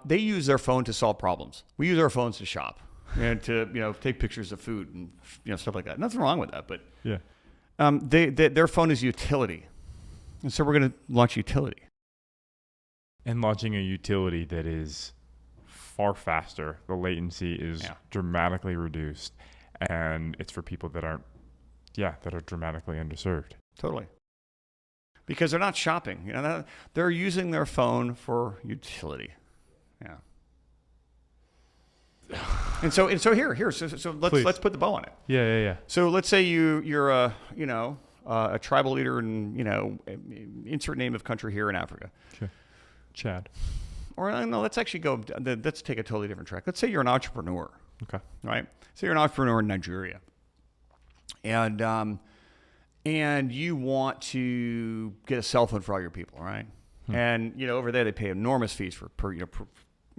they use their phone to solve problems. We use our phones to shop and to take pictures of food and stuff like that. Nothing wrong with that, but yeah, their phone is utility, and so we're going to launch utility. And launching a utility that is far faster. The latency is dramatically reduced, and it's for people that are dramatically underserved. Totally. Because they're not shopping. They're using their phone for utility. Yeah. And so here. So let's put the bow on it. Yeah. So let's say you're a tribal leader in insert name of country here in Africa. Sure. Chad. Or no, let's actually go. Let's take a totally different track. Let's say you're an entrepreneur. Okay. Right. So you're an entrepreneur in Nigeria, and you want to get a cell phone for all your people, right? And over there they pay enormous fees for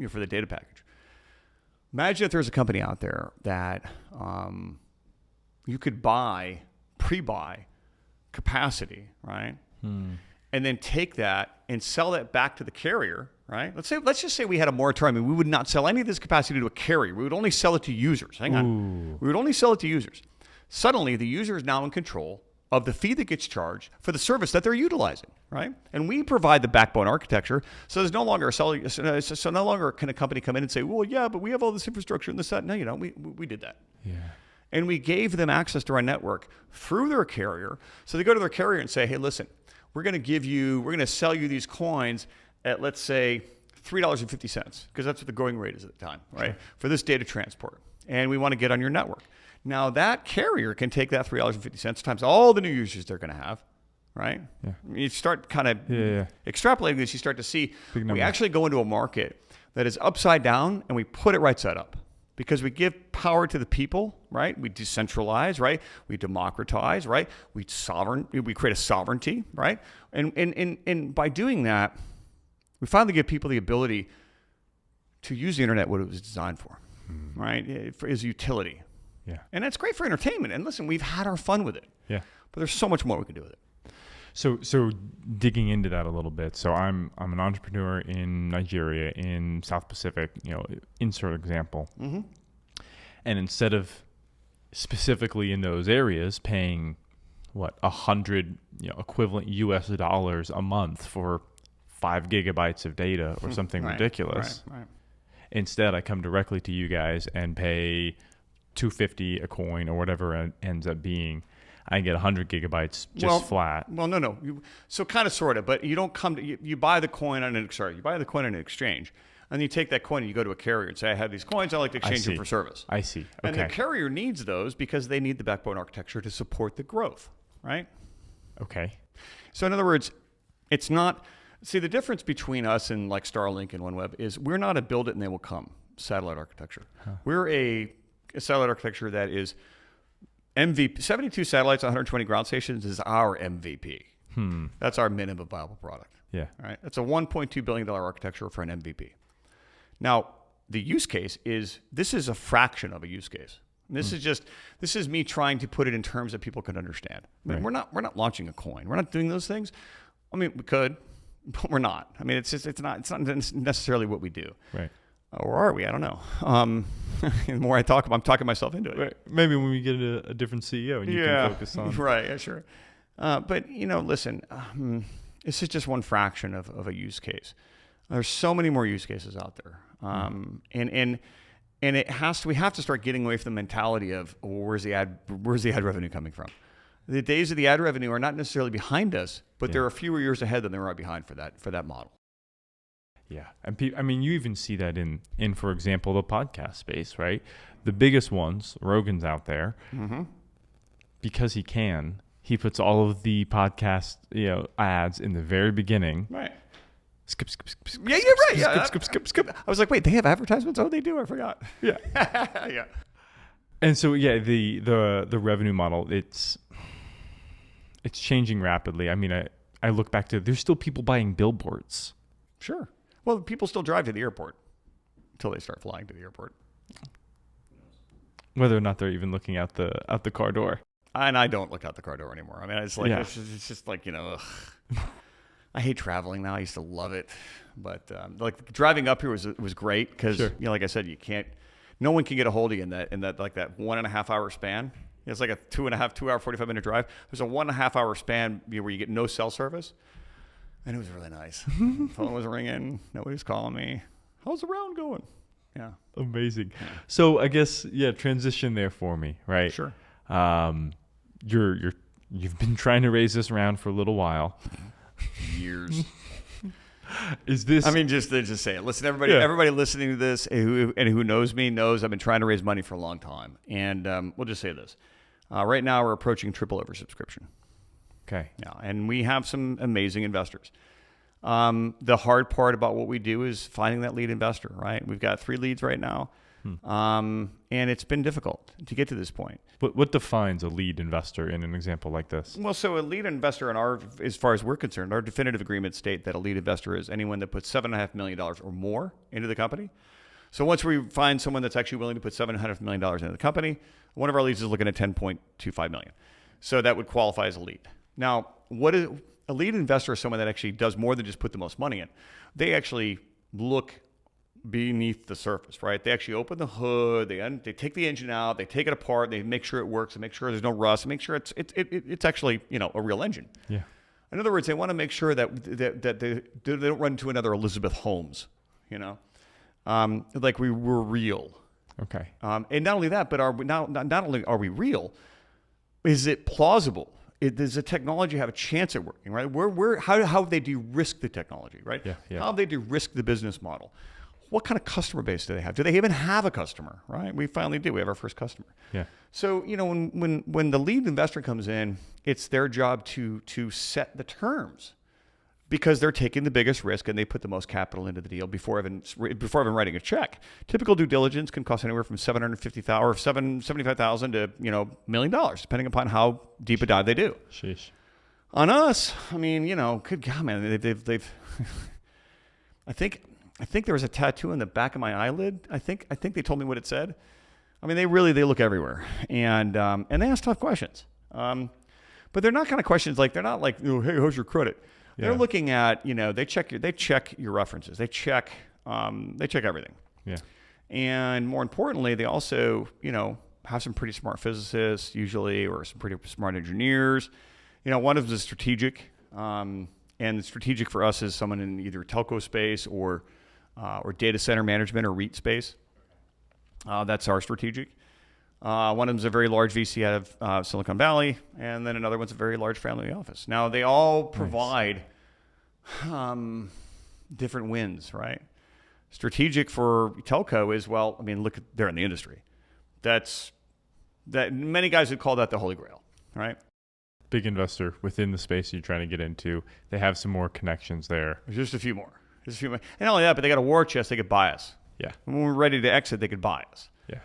for the data package. Imagine if there's a company out there that you could pre-buy capacity, right? And then take that and sell that back to the carrier, right? Let's just say we had a moratorium and we would not sell any of this capacity to a carrier. We would only sell it to users. Hang on. Ooh. We would only sell it to users. Suddenly, the user is now in control of the fee that gets charged for the service that they're utilizing, right? And we provide the backbone architecture, so there's no longer no longer can a company come in and say, well, yeah, but we have all this infrastructure and this, that. No, you don't. We did that. Yeah. And we gave them access to our network through their carrier. So they go to their carrier and say, hey, listen, we're going to sell you these coins at, let's say, $3.50, because that's what the going rate is at the time, right? Sure. For this data transport. And we want to get on your network. Now that carrier can take that $3.50 times all the new users they're going to have, right? Yeah. You start kind of extrapolating this, you start to see we actually go into a market that is upside down and we put it right side up. Because we give power to the people, right? We decentralize, right? We democratize, right? We create a sovereignty, right? And by doing that, we finally give people the ability to use the internet what it was designed for, right? For its utility. Yeah. And that's great for entertainment. And listen, we've had our fun with it. Yeah. But there's so much more we can do with it. So digging into that a little bit. So I'm an entrepreneur in Nigeria, in South Pacific, insert example. Mm-hmm. And instead of specifically in those areas paying 100 equivalent US dollars a month for 5 gigabytes of data or something ridiculous. Right. Instead, I come directly to you guys and pay $2.50 a coin or whatever it ends up being. I get 100 gigabytes flat. Well, no. So kind of, sort of, but you don't come to, you buy the coin on an exchange, and you take that coin and you go to a carrier and say, I have these coins, I'd like to exchange them for service. I see. Okay. And the carrier needs those because they need the backbone architecture to support the growth, right? Okay. So in other words, it's not, see, the difference between us and like Starlink and OneWeb is we're not a build it and they will come satellite architecture. We're a satellite architecture that is MVP, 72 satellites, 120 ground stations is our MVP. That's our minimum viable product. Yeah. All right. That's a $1.2 billion architecture for an MVP. Now, the use case this is a fraction of a use case. And this is me trying to put it in terms that people can understand. I mean, we're not launching a coin. We're not doing those things. I mean, we could, but we're not. I mean, it's not necessarily what we do. Right. Or are we? I don't know. The more I talk, I'm talking myself into it. Right. Maybe when we get a different CEO and you can focus on. Right. Yeah, sure. But listen, this is just one fraction of a use case. There's so many more use cases out there, and we have to start getting away from the mentality of where's the ad revenue coming from. The days of the ad revenue are not necessarily behind us, but there are fewer years ahead than there are behind for that model. Yeah. And you even see that in, for example, the podcast space, right? The biggest ones, Rogan's out there, because he puts all of the podcast, ads in the very beginning. Right. Skip. Yeah, you're right. Skip. I was like, wait, they have advertisements? Oh, they do. I forgot. Yeah. Yeah. And so, the revenue model, it's changing rapidly. I mean, I look back to, there's still people buying billboards. Sure. Well, people still drive to the airport until they start flying to the airport. Whether or not they're even looking out the car door. And I don't look out the car door anymore. I mean, it's like it's just like ugh. I hate traveling now. I used to love it, but like driving up here was great because like I said, no one can get a hold of you in that like that 1.5 hour span. It's like a 2 hour 45-minute drive. There's a 1.5 hour span where you get no cell service. And it was really nice. Phone was ringing. Nobody's calling me. How's the round going? Yeah. Amazing. Yeah. So I guess, transition there for me, right? Sure. You've been trying to raise this round for a little while. Years. Is this? I mean, just say it. Listen, everybody, Yeah. everybody listening to this who knows me knows I've been trying to raise money for a long time. And we'll just say this. Right now, we're approaching triple oversubscription. Okay. Yeah, and we have some amazing investors. The hard part about what we do is finding that lead investor, right? We've got 3 leads right now. And it's been difficult to get to this point. What defines a lead investor in an example like this? Well, so a lead investor as far as we're concerned, our definitive agreements state that a lead investor is anyone that puts $7.5 million or more into the company. So once we find someone that's actually willing to put $7.5 million into the company, one of our leads is looking at $10.25 million. So that would qualify as a lead. Now, what is a lead investor? Is someone that actually does more than just put the most money in. They actually look beneath the surface, right? They actually open the hood, they take the engine out, they take it apart, they make sure it works, they make sure there's no rust, they make sure it's actually, a real engine. Yeah. In other words, they want to make sure that they don't run into another Elizabeth Holmes, like we're real. Okay. And not only that, but not only are we real, is it plausible? Does the technology have a chance at working, right? How have they de-risk the technology, right? Yeah. How have they de-risk the business model? What kind of customer base do they have? Do they even have a customer, right? We finally do. We have our first customer. Yeah. So, when the lead investor comes in, it's their job to set the terms because they're taking the biggest risk and they put the most capital into the deal before even writing a check. Typical due diligence can cost anywhere from $750,000 or $75,000 to $1 million, depending upon how deep a dive they do. Sheesh. On us, I mean, good God, man, they've I think there was a tattoo on the back of my eyelid. I think they told me what it said. I mean, they look everywhere, and they ask tough questions. But they're not kind of questions like they're not like, hey, how's your credit? Yeah. They're looking at they check your references. They check everything. Yeah. And more importantly, they also have some pretty smart physicists usually, or some pretty smart engineers. One of them is strategic, and the strategic for us is someone in either telco space or data center management or REIT space. That's our strategic. One of them is a very large VC out of Silicon Valley, and then another one's a very large family office. Now, they all provide different wins, right? Strategic for telco is, look, they're in the industry. That many guys would call that the Holy Grail, right? Big investor within the space you're trying to get into. They have some more connections there. There's just a few more. And not only that, but they got a war chest. They could buy us. Yeah. And when we're ready to exit, they could buy us. Yeah.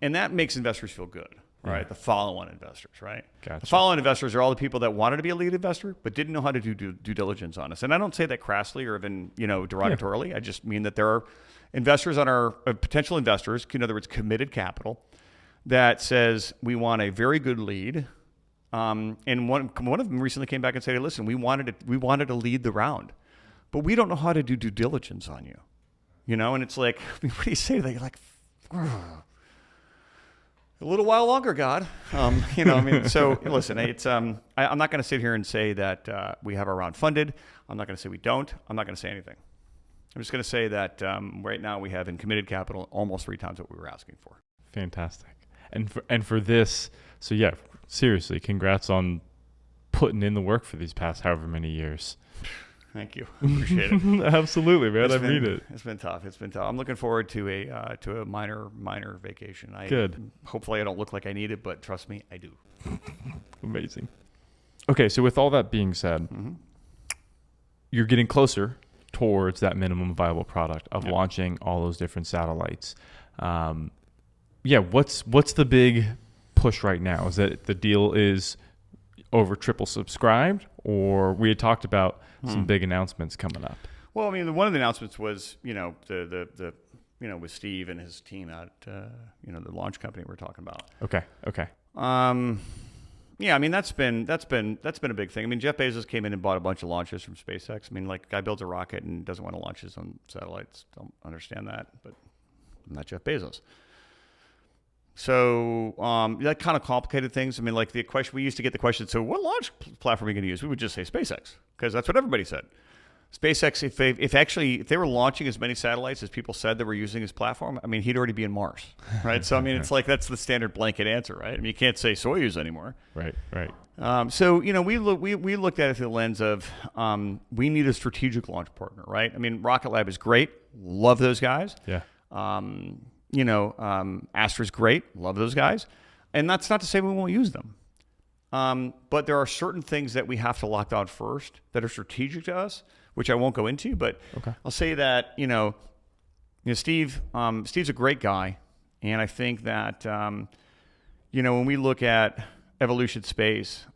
And that makes investors feel good, right? Yeah. The follow-on investors, right? Gotcha. The follow-on investors are all the people that wanted to be a lead investor but didn't know how to do due diligence on us. And I don't say that crassly or even derogatorily. Yeah. I just mean that there are investors on our potential investors, in other words, committed capital, that says we want a very good lead. And one of them recently came back and said, hey, listen, we wanted to lead the round, but we don't know how to do due diligence on you. And it's like, what do you say to that? You're like, a little while longer, God. So listen, it's I'm not going to sit here and say that we have our round funded. I'm not going to say we don't. I'm not going to say anything. I'm just going to say that right now we have in committed capital almost 3 times what we were asking for. Fantastic. And for this, so yeah, seriously, congrats on putting in the work for these past however many years. Thank you. Appreciate it. Absolutely, man. I mean it. It's been tough. I'm looking forward to a minor vacation. Good. Hopefully I don't look like I need it, but trust me, I do. Amazing. Okay, so with all that being said, you're getting closer towards that minimum viable product of launching all those different satellites. What's the big push right now? Is that the deal is over triple subscribed, or we had talked about some big announcements coming up? Well, I mean, one of the announcements was, the with Steve and his team at, the launch company we're talking about. Okay. Yeah, I mean, that's been a big thing. I mean, Jeff Bezos came in and bought a bunch of launches from SpaceX. I mean, like, guy builds a rocket and doesn't want to launch his own satellites. Don't understand that, but I'm not Jeff Bezos. So that kind of complicated things. I mean, like we used to get the question, so what launch platform are you going to use? We would just say SpaceX, because that's what everybody said. SpaceX, if they were launching as many satellites as people said that were using his platform, I mean, he'd already be in Mars, right? So, I mean, it's like that's the standard blanket answer, right? I mean, you can't say Soyuz anymore. Right. So we looked at it through the lens of we need a strategic launch partner, right? I mean, Rocket Lab is great, love those guys. Yeah. Astra's great, love those guys, and that's not to say we won't use them. But there are certain things that we have to lock down first that are strategic to us, which I won't go into. But Okay. I'll say that Steve. Steve's a great guy, and I think that when we look at Evolution Space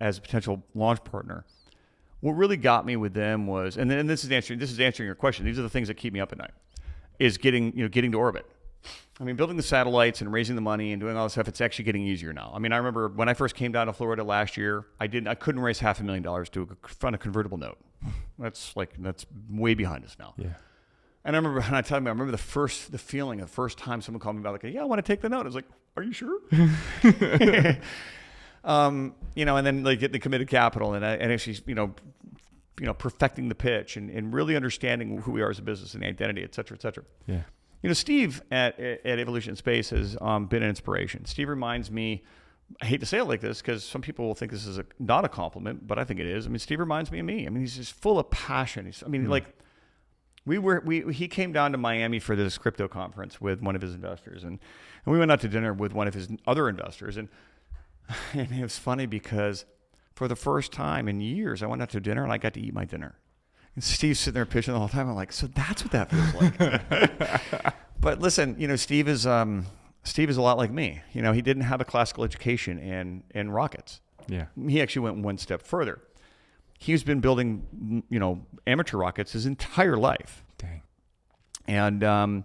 as a potential launch partner, what really got me with them was, and this is answering your question. These are the things that keep me up at night, is getting to orbit. I mean, building the satellites and raising the money and doing all this stuff, it's actually getting easier now. I mean, I remember when I first came down to Florida last year, I couldn't raise $500,000 to fund a convertible note. That's way behind us now. Yeah. And I remember, and I remember the first time someone called me about, like, yeah, I want to take the note. I was like, are you sure? And then like getting the committed capital and actually, perfecting the pitch and really understanding who we are as a business and the identity, et cetera, et cetera. Yeah. Steve at Evolution Space has been an inspiration. Steve reminds me, I hate to say it like this because some people will think this is not a compliment, but I think it is. I mean, Steve reminds me of me. I mean, he's just full of passion. He came down to Miami for this crypto conference with one of his investors, and we went out to dinner with one of his other investors, and it was funny because for the first time in years, I went out to dinner and I got to eat my dinner. And Steve's sitting there pitching the whole time. I'm like, so that's what that feels like. But listen, Steve is a lot like me. He didn't have a classical education in rockets. Yeah. He actually went one step further. He's been building, amateur rockets his entire life. Dang. And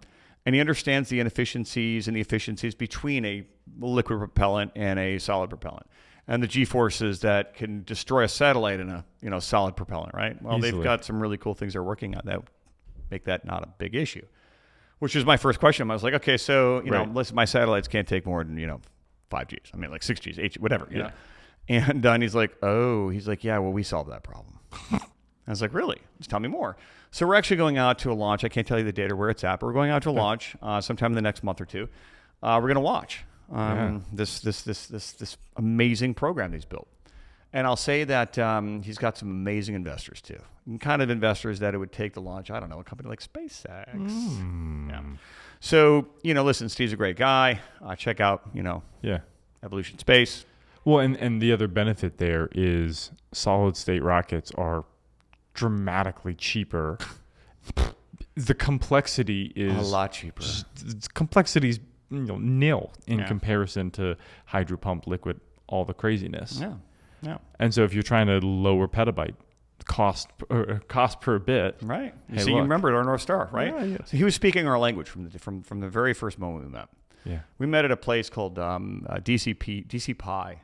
he understands the inefficiencies and the efficiencies between a liquid propellant and a solid propellant, and the G-forces that can destroy a satellite in a solid propellant, right? Well, Easily. They've got some really cool things they're working on that make that not a big issue. Which was my first question. I was like, okay, so listen, my satellites can't take more than 5 Gs. I mean, like 6 Gs, 8 Gs, whatever. Yeah. And he's like, yeah, well, we solved that problem. I was like, really? Just tell me more. So we're actually going out to a launch. I can't tell you the date or where it's at, but we're going out to a launch sometime in the next month or two. We're going to launch this amazing program he's built. And I'll say that he's got some amazing investors too. Kind of investors that it would take to launch, I don't know, a company like SpaceX. Yeah. So, listen, Steve's a great guy. Check out, Evolution Space. Well, and the other benefit there is solid state rockets are dramatically cheaper. The complexity is a lot cheaper. Complexity is nil in comparison to hydropump liquid, all the craziness. Yeah. Yeah. And so if you're trying to lower petabyte cost per bit, right? Hey, you remember our North Star, right? Yeah, yeah. So he was speaking our language from the very first moment we met. Yeah. We met at a place called DC Pi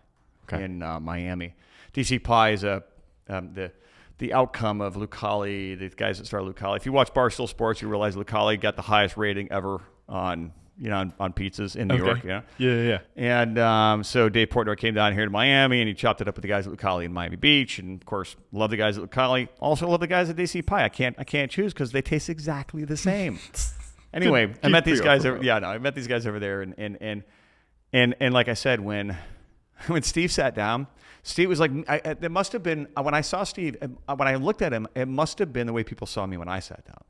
in Miami. DC Pi is the outcome of Lucali, the guys that started Lucali. If you watch Barstool Sports, you realize Lucali got the highest rating ever on pizzas in New York. Yeah. And so Dave Portnoy came down here to Miami, and he chopped it up with the guys at Lucali in Miami Beach, and of course, love the guys at Lucali. Also love the guys at DC Pi. I can't choose because they taste exactly the same. Anyway, I met these guys over. Yeah, no, I met these guys over there, and like I said, when Steve sat down, Steve was like, it must have been when I saw Steve, when I looked at him, it must have been the way people saw me when I sat down,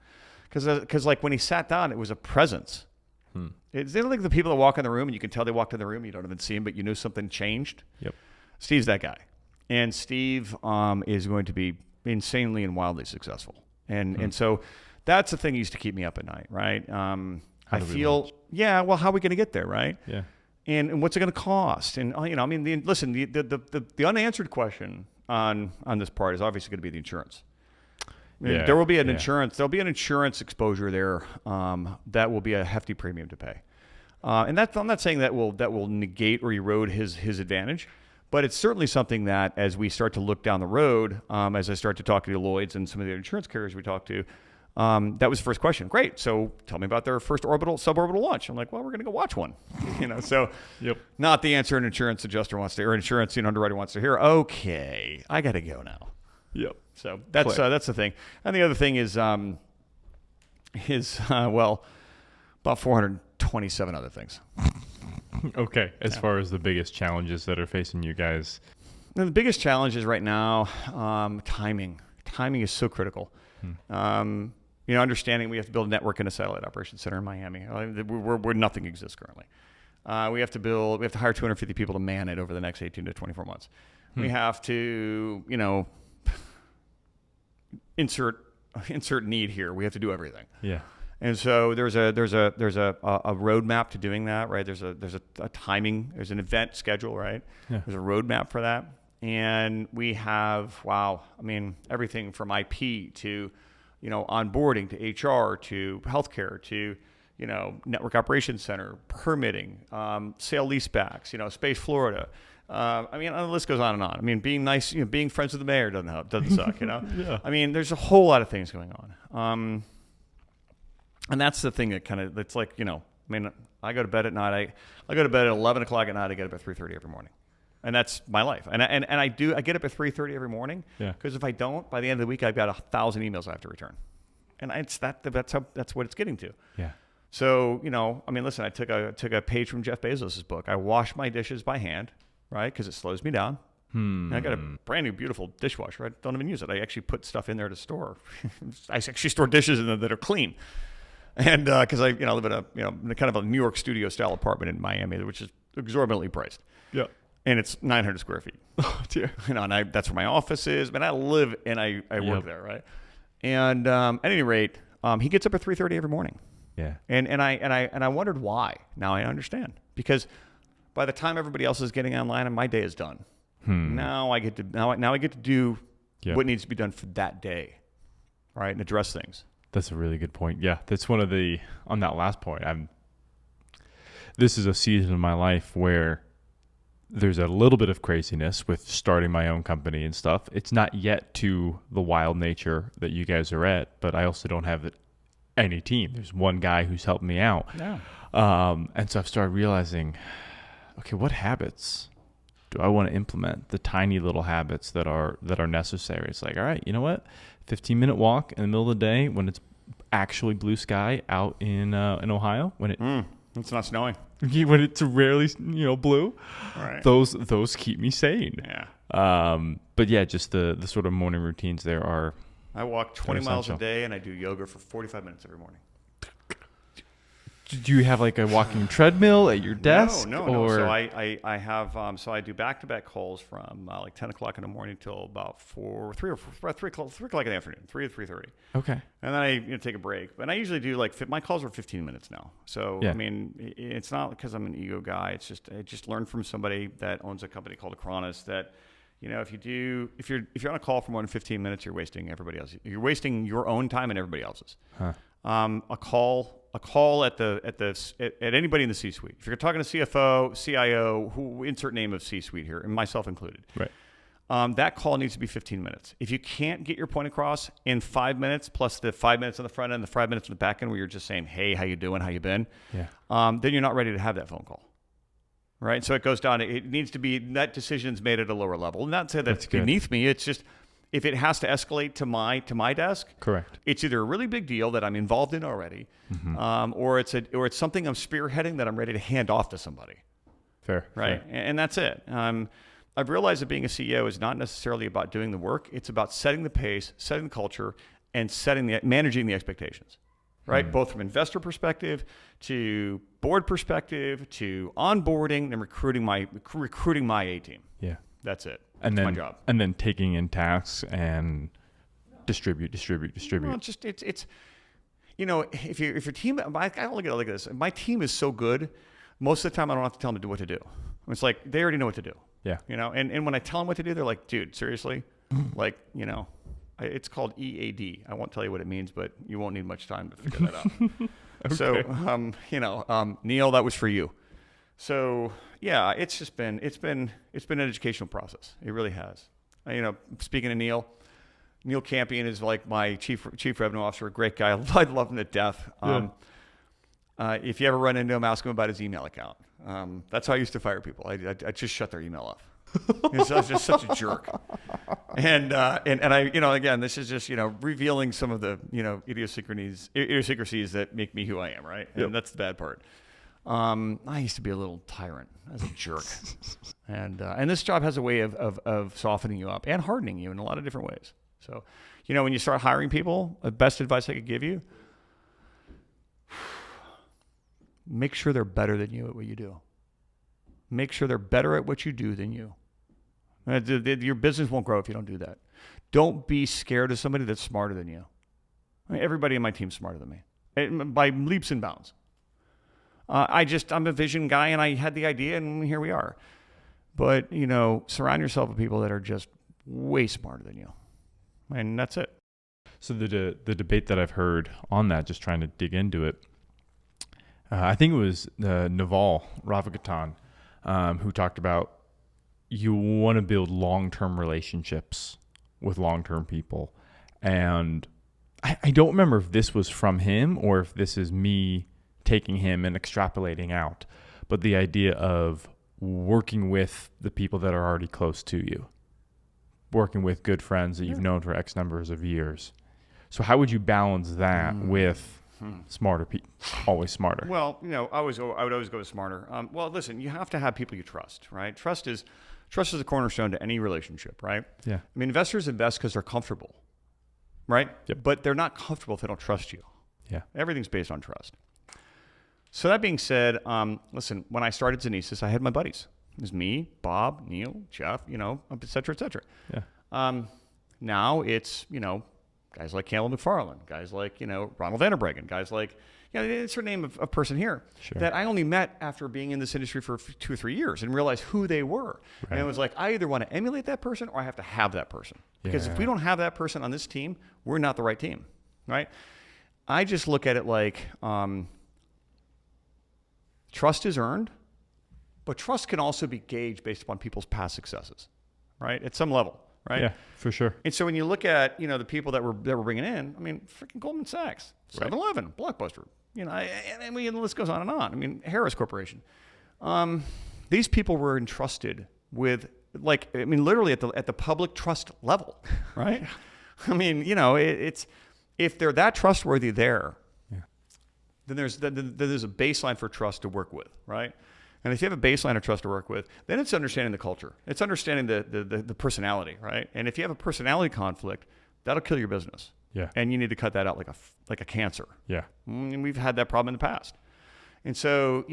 because like when he sat down, it was a presence. It's like the people that walk in the room and you can tell they walked in the room, you don't even see them, but you knew something changed. Yep. Steve's that guy. And Steve is going to be insanely and wildly successful. And so that's the thing that used to keep me up at night, right? I feel, how are we going to get there, right? Yeah. And what's it going to cost? And, the unanswered question on this part is obviously going to be the insurance. Yeah, there will be an insurance. There'll be an insurance exposure there that will be a hefty premium to pay, and I'm not saying that will negate or erode his advantage, but it's certainly something that as we start to look down the road, as I start to talk to the Lloyds and some of the insurance carriers we talked to, that was the first question. Great, so tell me about their first suborbital launch. I'm like, well, we're going to go watch one, So not the answer an insurance adjuster wants to, or insurance underwriter wants to hear. Okay, I got to go now. Yep. So that's the thing. And the other thing is about 427 other things. Okay. As far as the biggest challenges that are facing you guys. the biggest challenge is right now timing. Timing is so critical. Understanding we have to build a network in a satellite operations center in Miami, where nothing exists currently. We have to hire 250 people to man it over the next 18 to 24 months. We have to, insert need here. We have to do everything. Yeah. And so there's a roadmap to doing that, right? There's a timing. There's an event schedule, right? Yeah. There's a roadmap for that, and we have everything from IP to onboarding to HR to healthcare to network operations center, permitting, sale leasebacks, Space Florida. The list goes on and on. Being nice, being friends with the mayor doesn't suck, Yeah. There's a whole lot of things going on. And that's the thing that's like, I go to bed at night. I go to bed at 11 o'clock at night. I get up at 3:30 every morning. And that's my life. And I get up at 3:30 every morning. Yeah. Because if I don't, by the end of the week, I've got 1,000 emails I have to return. And that's what it's getting to. Yeah. So, listen, I took a page from Jeff Bezos' book. I wash my dishes by hand, right? Because it slows me down. And I got a brand new, beautiful dishwasher. I don't even use it. I actually put stuff in there to store. I actually store dishes in there that are clean. And because I live in a kind of a New York studio style apartment in Miami, which is exorbitantly priced. Yeah. And it's 900 square feet. Oh dear. And that's where my office is. But I live and I work there, right? And at any rate, he gets up at 3:30 every morning. Yeah. And I wondered why. Now I understand, because by the time everybody else is getting online, and my day is done. Now I get to do what needs to be done for that day, right? And address things. That's a really good point. Yeah, that's on that last point. This is a season in my life where there's a little bit of craziness with starting my own company and stuff. It's not yet to the wild nature that you guys are at, but I also don't have any team. There's one guy who's helping me out. Yeah. And so I've started realizing, okay, what habits do I want to implement? The tiny little habits that are necessary. It's like, all right, you know what? 15-minute walk in the middle of the day when it's actually blue sky out in Ohio, when it's not snowing, when it's rarely blue. Right. Those keep me sane. Yeah. But yeah, just the sort of morning routines there are. I walk 20 miles a day and I do yoga for 45 minutes every morning. Do you have like a walking treadmill at your desk? No. Or? So I have I do back-to-back calls from like 10 o'clock in the morning till about 3 o'clock in the afternoon, 3 to 3:30. Okay. And then I take a break. And I usually do my calls are 15 minutes now. So yeah. It's not because I'm an ego guy. It's just I just learned from somebody that owns a company called Acronis that if you're on a call for more than 15 minutes, you're wasting everybody else. You're wasting your own time and everybody else's. Huh. A call at anybody in the C-suite. If you're talking to CFO, CIO, who insert name of C-suite here, and myself included, right? That call needs to be 15 minutes. If you can't get your point across in 5 minutes, plus the 5 minutes on the front end, the 5 minutes on the back end, where you're just saying, "Hey, how you doing? How you been?" Yeah. Then you're not ready to have that phone call, right? So it goes down. It needs to be that decision's made at a lower level. Not to say that's beneath me. It's just, if it has to escalate to my desk, correct. It's either a really big deal that I'm involved in already, or it's something I'm spearheading that I'm ready to hand off to somebody. Fair, right? Fair. And that's it. I've realized that being a CEO is not necessarily about doing the work. It's about setting the pace, setting the culture, and managing the expectations. Right, both from investor perspective to board perspective to onboarding and recruiting my A team. Yeah, that's it. And that's then my job. And then taking in tasks and distribute. Well, it's if your team, I look at it like this. My team is so good, most of the time I don't have to tell them to do what to do. It's like they already know what to do. Yeah. And when I tell them what to do, they're like, dude, seriously, it's called EAD. I won't tell you what it means, but you won't need much time to figure that out. Okay. So, Neil, that was for you. So yeah, it's been an educational process. It really has. Speaking of Neil Campion is like my chief revenue officer, a great guy. I love him to death. If you ever run into him, ask him about his email account. That's how I used to fire people. I just shut their email off. He's just such a jerk. And I, again, this is just, revealing some of the, idiosyncrasies that make me who I am, right? And that's the bad part. I used to be a little tyrant. I was a jerk. And this job has a way of softening you up and hardening you in a lot of different ways. So, when you start hiring people, the best advice I could give you, make sure they're better than you at what you do. Make sure they're better at what you do than you. Your business won't grow if you don't do that. Don't be scared of somebody that's smarter than you. Everybody in my team's smarter than me by leaps and bounds. I'm a vision guy, and I had the idea, and here we are. But, surround yourself with people that are just way smarter than you. And that's it. So the debate that I've heard on that, just trying to dig into it, I think it was Naval Ravikant who talked about you want to build long-term relationships with long-term people. And I don't remember if this was from him or if this is me taking him and extrapolating out. But the idea of working with the people that are already close to you, working with good friends that you've known for X numbers of years. So how would you balance that with smarter people, always smarter? Well, I would always go with smarter. Well, listen, you have to have people you trust, right? Trust is a cornerstone to any relationship, right? Yeah. I mean, investors invest because they're comfortable, right? Yep. But they're not comfortable if they don't trust you. Yeah. Everything's based on trust. So that being said, listen, when I started Xenesis, I had my buddies. It was me, Bob, Neil, Jeff, et cetera, et cetera. Yeah. Now it's, guys like Caleb McFarland, guys like, Ronald Vanderbreggen, guys like, it's her name of a person here that I only met after being in this industry for 2 or 3 years and realized who they were. Right. And it was like, I either want to emulate that person or I have to have that person. Because if we don't have that person on this team, we're not the right team, right? I just look at it like trust is earned, but trust can also be gauged based upon people's past successes, right? At some level. Right? Yeah, for sure. And so when you look at, the people that we're bringing in, I mean, freaking Goldman Sachs, 7-Eleven, Blockbuster, and the list goes on and on. I mean, Harris Corporation. These people were entrusted with, literally at the public trust level, right? I mean, it's if they're that trustworthy there, then there's a baseline for trust to work with, right? And if you have a baseline of trust to work with, then it's understanding the culture. It's understanding the personality, right? And if you have a personality conflict, that'll kill your business. Yeah. And you need to cut that out like a cancer. Yeah. And we've had that problem in the past. And so,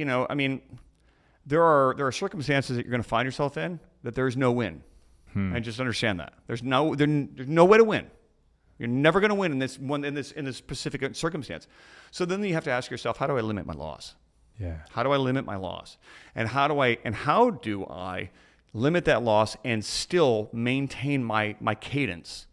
there are circumstances that you're going to find yourself in that there is no win. And just understand that. There's no way to win. You're never going to win in this specific circumstance. So then you have to ask yourself, how do I limit my loss? Yeah. How do I limit my loss? And how do I limit that loss and still maintain my cadence?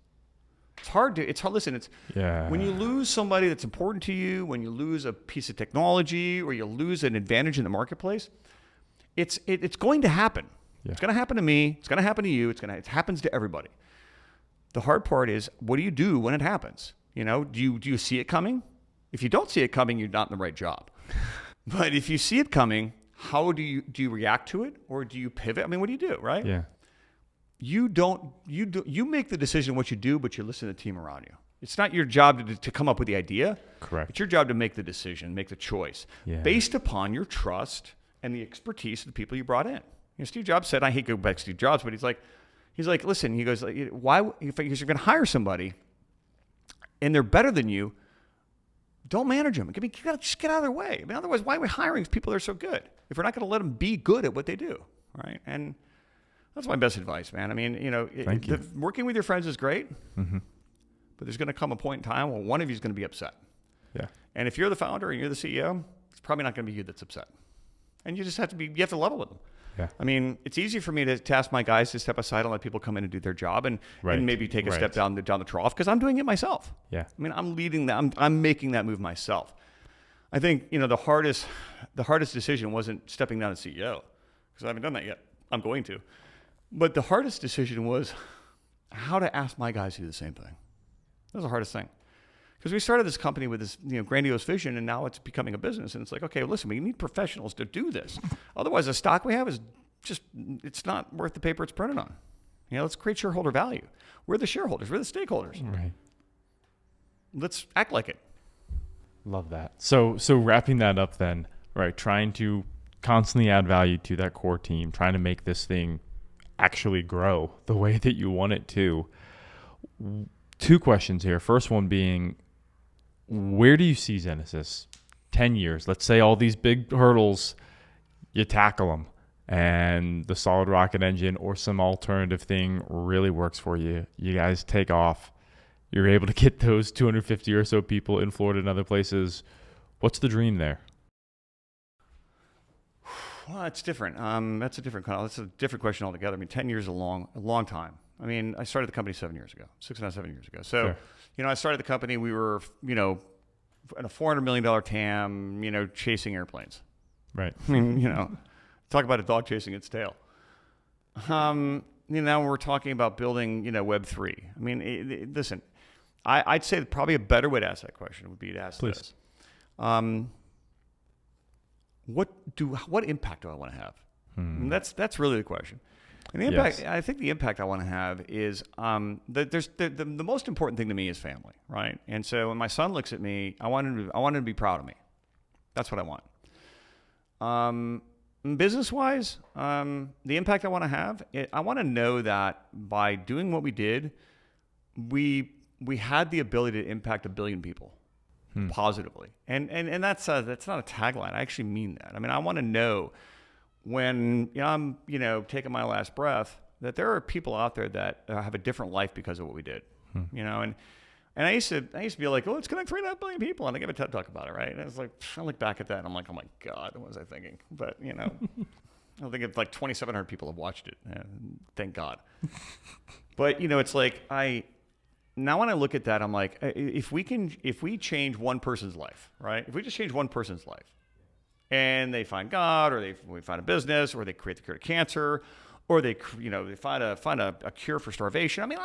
It's hard. Listen, when you lose somebody that's important to you, when you lose a piece of technology or you lose an advantage in the marketplace, it's going to happen. Yeah. It's going to happen to me. It's going to happen to you. It happens to everybody. The hard part is, what do you do when it happens? Do you see it coming? If you don't see it coming, you're not in the right job. But if you see it coming, how do you react to it, or do you pivot? I mean, what do you do, right? Yeah. You make the decision what you do, but you listen to the team around you. It's not your job to come up with the idea. Correct. It's your job to make the decision, make the choice based upon your trust and the expertise of the people you brought in. Steve Jobs said, I hate going back to Steve Jobs, but he's like, listen, he goes, why, if you're going to hire somebody and they're better than you, don't manage them. You got to just get out of their way. I mean, otherwise, why are we hiring people that are so good if we're not going to let them be good at what they do, right? And that's my best advice, man. I mean, working with your friends is great, but there's going to come a point in time where one of you is going to be upset. Yeah. And if you're the founder and you're the CEO, it's probably not going to be you that's upset. And you just have to level with them. Yeah. I mean, it's easy for me to ask my guys to step aside and let people come in and do their job and maybe take a step down the trough because I'm doing it myself. Yeah. I mean, I'm leading that. I'm making that move myself. I think, the hardest decision wasn't stepping down as CEO because I haven't done that yet. I'm going to. But the hardest decision was how to ask my guys to do the same thing. That was the hardest thing. Because we started this company with this grandiose vision, and now it's becoming a business. And it's like, okay, listen, we need professionals to do this. Otherwise, the stock we have is it's not worth the paper it's printed on. Let's create shareholder value. We're the shareholders. We're the stakeholders. Right. Let's act like it. Love that. So wrapping that up then, right, trying to constantly add value to that core team, trying to make this thing actually grow the way that you want it to. 2 questions here. First one being, where do you see Xenesis 10 years? Let's say all these big hurdles, you tackle them, and the solid rocket engine or some alternative thing really works for you. You guys take off. You're able to get those 250 or so people in Florida and other places. What's the dream there? Well, it's different. That's a different question altogether. I mean, 10 years is a long time. I mean, I started the company 7 years ago, 6.5, 7 years ago. So, Sure. I started the company. We were, at a $400 million TAM, chasing airplanes. Right. I mean, talk about a dog chasing its tail. Now we're talking about building, Web3. I mean, listen, I'd say that probably a better way to ask that question would be to ask this. What impact do I want to have? And that's really the question. And the impact, I think the impact I want to have is the most important thing to me is family, right? And so when my son looks at me, I want him to be proud of me. That's what I want. Business-wise, the impact I want to have, I want to know that by doing what we did, we had the ability to impact 1 billion people positively. And that's not a tagline. I actually mean that. I mean, I want to know when I'm, taking my last breath, that there are people out there that have a different life because of what we did, and I used to be like, oh, it's connect 3.5 billion people. And I give a TED talk about it. Right. And it's like, I look back at that and I'm like, oh my God, what was I thinking? But, I think it's like 2,700 people have watched it. Thank God. But, it's like, now when I look at that, I'm like, if we change one person's life, right? If we just change one person's life and they find God, or we find a business, or they create the cure to cancer, or they find a cure for starvation. I mean,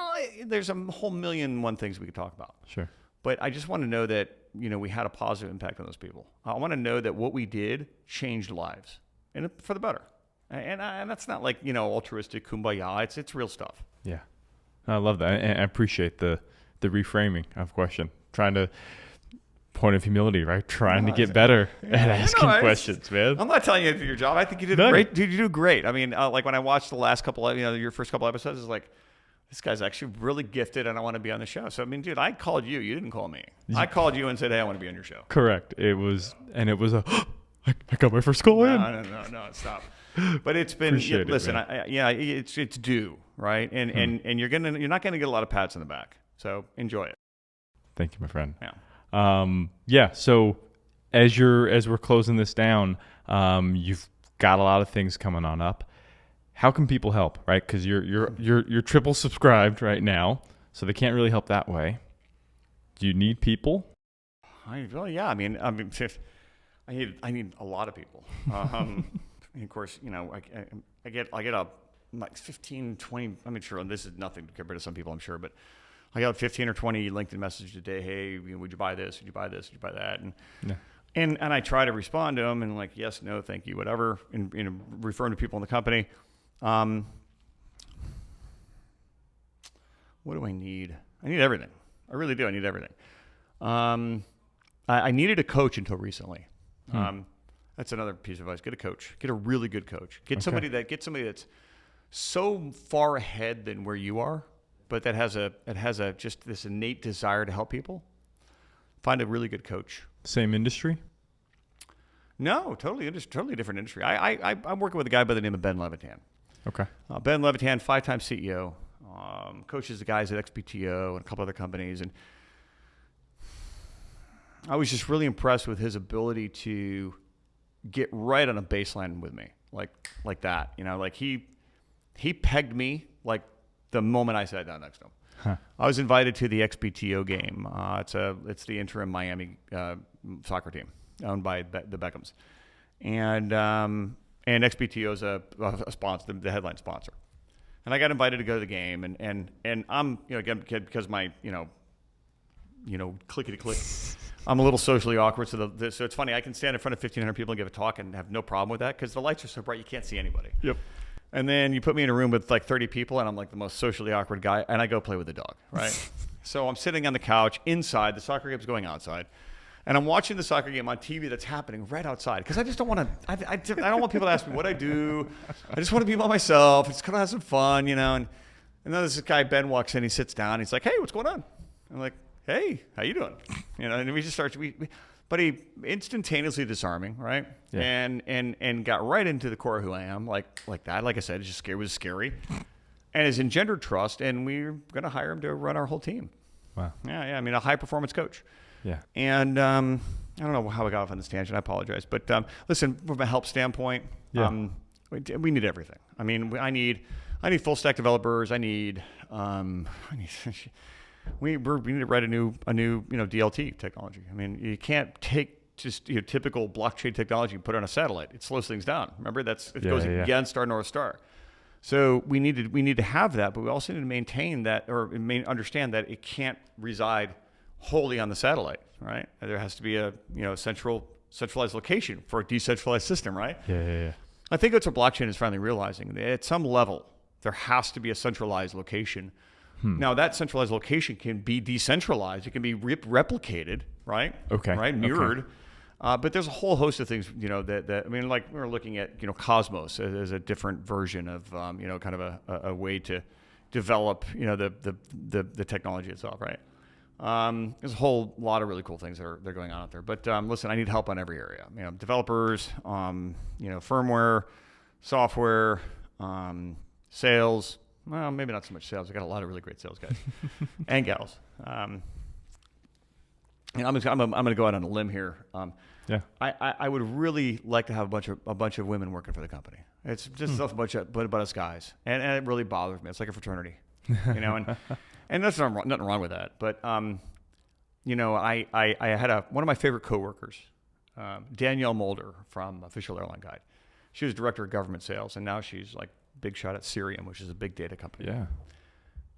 there's a whole million and one things we could talk about. Sure. But I just want to know that, we had a positive impact on those people. I want to know that what we did changed lives, and for the better. And that's not like, altruistic kumbaya. It's real stuff. Yeah. I love that. And I appreciate the reframing of question. Trying to, point of humility, right? Trying to get better at asking questions, man. I'm not telling you to do your job. I think you did great. Dude, you do great. I mean, like when I watched the last couple of, your first couple episodes, it's like, this guy's actually really gifted and I want to be on the show. So, I mean, dude, I called you. You didn't call me. I called you and said, hey, I want to be on your show. Correct. It was I got my first call in. No, stop. But it's been, it's due, right? And you're not going to get a lot of pats on the back. So enjoy it. Thank you, my friend. Yeah. So as we're closing this down, you've got a lot of things coming on up. How can people help, right? Because you're triple subscribed right now, so they can't really help that way. Do you need people? Yeah. I mean, I need a lot of people. And of course, I get like 15, 20. I'm not sure. This is nothing compared to some people, I'm sure, but I got 15 or 20 LinkedIn messages a day. Hey, would you buy this? Would you buy this? Would you buy that? And I try to respond to them and like, yes, no, thank you, whatever. And referring to people in the company. What do I need? I need everything. I really do. I need everything. I needed a coach until recently. That's another piece of advice. Get a coach. Get a really good coach. Get somebody that's so far ahead than where you are, but that has a just this innate desire to help people. Find a really good coach. Same industry? No, totally different industry. I'm working with a guy by the name of Ben Levitan. Okay. Ben Levitan, 5-time CEO, coaches the guys at XPTO and a couple other companies, and I was just really impressed with his ability to get right on a baseline with me, like that. Like he pegged me like the moment I sat down next to him. Huh. I was invited to the XPTO game. It's the interim Miami soccer team owned by the Beckhams, and XPTO is a sponsor, the headline sponsor. And I got invited to go to the game, and I'm again because my clickety click. I'm a little socially awkward, so it's funny. I can stand in front of 1,500 people and give a talk and have no problem with that because the lights are so bright you can't see anybody. Yep. And then you put me in a room with like 30 people, and I'm like the most socially awkward guy, and I go play with the dog, right? So I'm sitting on the couch inside. The soccer game's going outside, And I'm watching the soccer game on TV that's happening right outside because I just don't want to. I don't want people to ask me what I do. I just want to be by myself. Just kind of have some fun, you know. And then this guy Ben walks in. He sits down. He's like, "Hey, what's going on?" I'm like, "Hey, how you doing?" You know. And we just start. But he instantaneously disarming, right? Yeah. And got right into the core of who I am, like that. Like I said, it was scary, and has engendered trust. And we're gonna hire him to run our whole team. Wow. Yeah. I mean, a high performance coach. Yeah. And I don't know how I got off on this tangent. I apologize. But listen, from a help standpoint, we need everything. I mean, I need full stack developers. We need to write a new DLT technology. I mean, you can't take just typical blockchain technology and put it on a satellite. It slows things down. Remember, it goes against our North Star. So we need to have that, but we also need to maintain that understand that it can't reside wholly on the satellite, right? There has to be a centralized location for a decentralized system, right? Yeah. I think that's what blockchain is finally realizing. At some level, there has to be a centralized location. Now, that centralized location can be decentralized. It can be replicated, right? Okay. Right? Mirrored. Okay. But there's a whole host of things, that I mean, like we're looking at, Cosmos as a different version of, kind of a way to develop, the technology itself, right? There's a whole lot of really cool things that are going on out there. But listen, I need help on every area. Developers, firmware, software, sales. Well, maybe not so much sales. I got a lot of really great sales guys and gals. I'm going to go out on a limb here. I would really like to have a bunch of women working for the company. It's just a bunch of us guys, and it really bothers me. It's like a fraternity, and there's nothing wrong with that. But I had one of my favorite coworkers, Danielle Mulder from Official Airline Guide. She was director of government sales, and now she's like big shot at Cerium, which is a big data company. Yeah,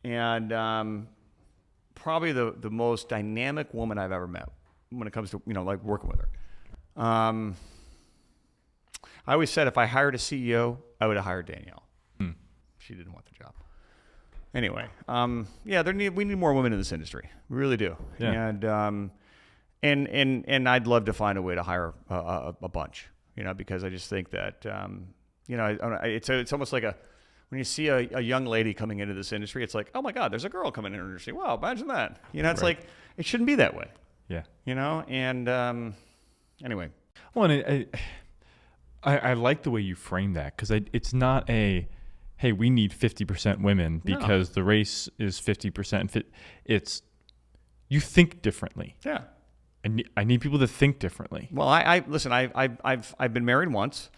and probably the most dynamic woman I've ever met when it comes to like working with her. I always said if I hired a CEO, I would have hired Danielle. She didn't want the job. Anyway, we need more women in this industry. We really do. Yeah. And I'd love to find a way to hire a bunch. Because I just think that it's almost like when you see a young lady coming into this industry, it's like, oh my God, there's a girl coming into the industry. Wow, imagine that. It's right. like it shouldn't be that way. Yeah. And anyway. Well, and I like the way you frame that because it's not hey, we need 50% women because the race is 50%. It's you think differently. Yeah. I need people to think differently. Well, listen. I've been married once,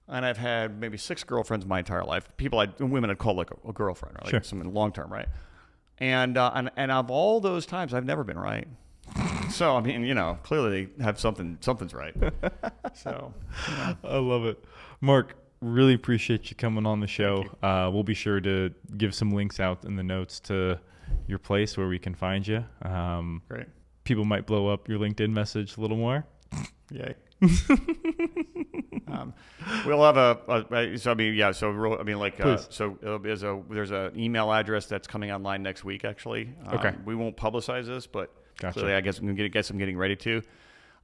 and I've had maybe 6 girlfriends my entire life. Women I'd call like a girlfriend, or like sure. something long term, right? And of all those times, I've never been right. So I mean, clearly they have something's right. So I love it, Mark. Really appreciate you coming on the show. We'll be sure to give some links out in the notes to your place where we can find you. Great. People might blow up your LinkedIn message a little more. Yay. We'll have there's an email address that's coming online next week, actually. Okay. We won't publicize this, but Gotcha. clearly I guess I'm getting ready to.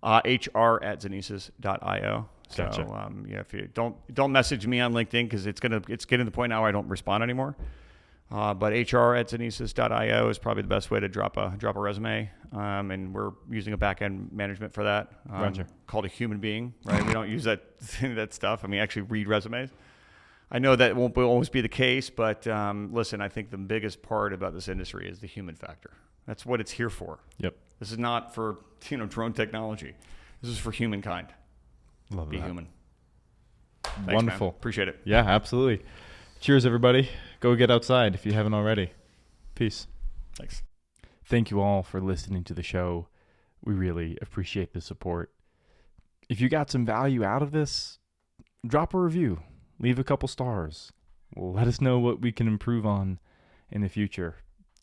HR@Xenesis.io. So, Gotcha. if you don't message me on LinkedIn because it's getting to the point now where I don't respond anymore. But HR@Xenesis.io is probably the best way to drop a resume. And we're using a back-end management for that called a human being, right? We don't use that stuff. I mean, actually read resumes. I know that won't always be the case, but listen, I think the biggest part about this industry is the human factor. That's what it's here for. Yep. This is not for drone technology. This is for humankind. Love Be that. human. Thanks, Wonderful. man. Appreciate it. Yeah, absolutely. Cheers, everybody. Go get outside if you haven't already. Peace. Thanks. Thank you all for listening to the show. We really appreciate the support. If you got some value out of this, drop a review. Leave a couple stars. Let us know what we can improve on in the future.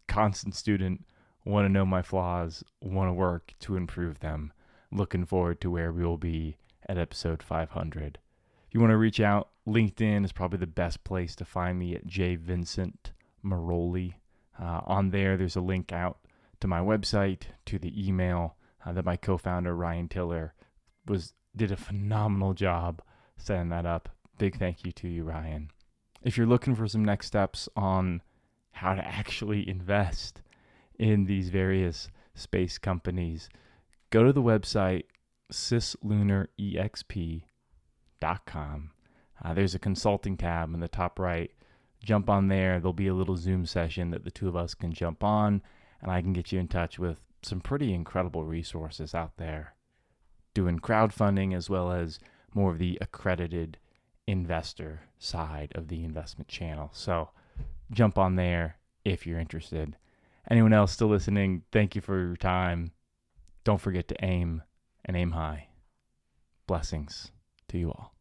Constant student, want to know my flaws, want to work to improve them. Looking forward to where we will be at episode 500. If you want to reach out, LinkedIn is probably the best place to find me at J. Vincent Maroli. On there's a link out to my website, to the email. that my co-founder Ryan Tiller did a phenomenal job setting that up. Big thank you to you, Ryan. If you're looking for some next steps on how to actually invest in these various space companies, go to the website CisLunarEXP.com. There's a consulting tab in the top right. Jump on there. There'll be a little Zoom session that the two of us can jump on, and I can get you in touch with some pretty incredible resources out there doing crowdfunding as well as more of the accredited investor side of the investment channel. So jump on there if you're interested. Anyone else still listening, thank you for your time. Don't forget to aim and aim high. Blessings to you all.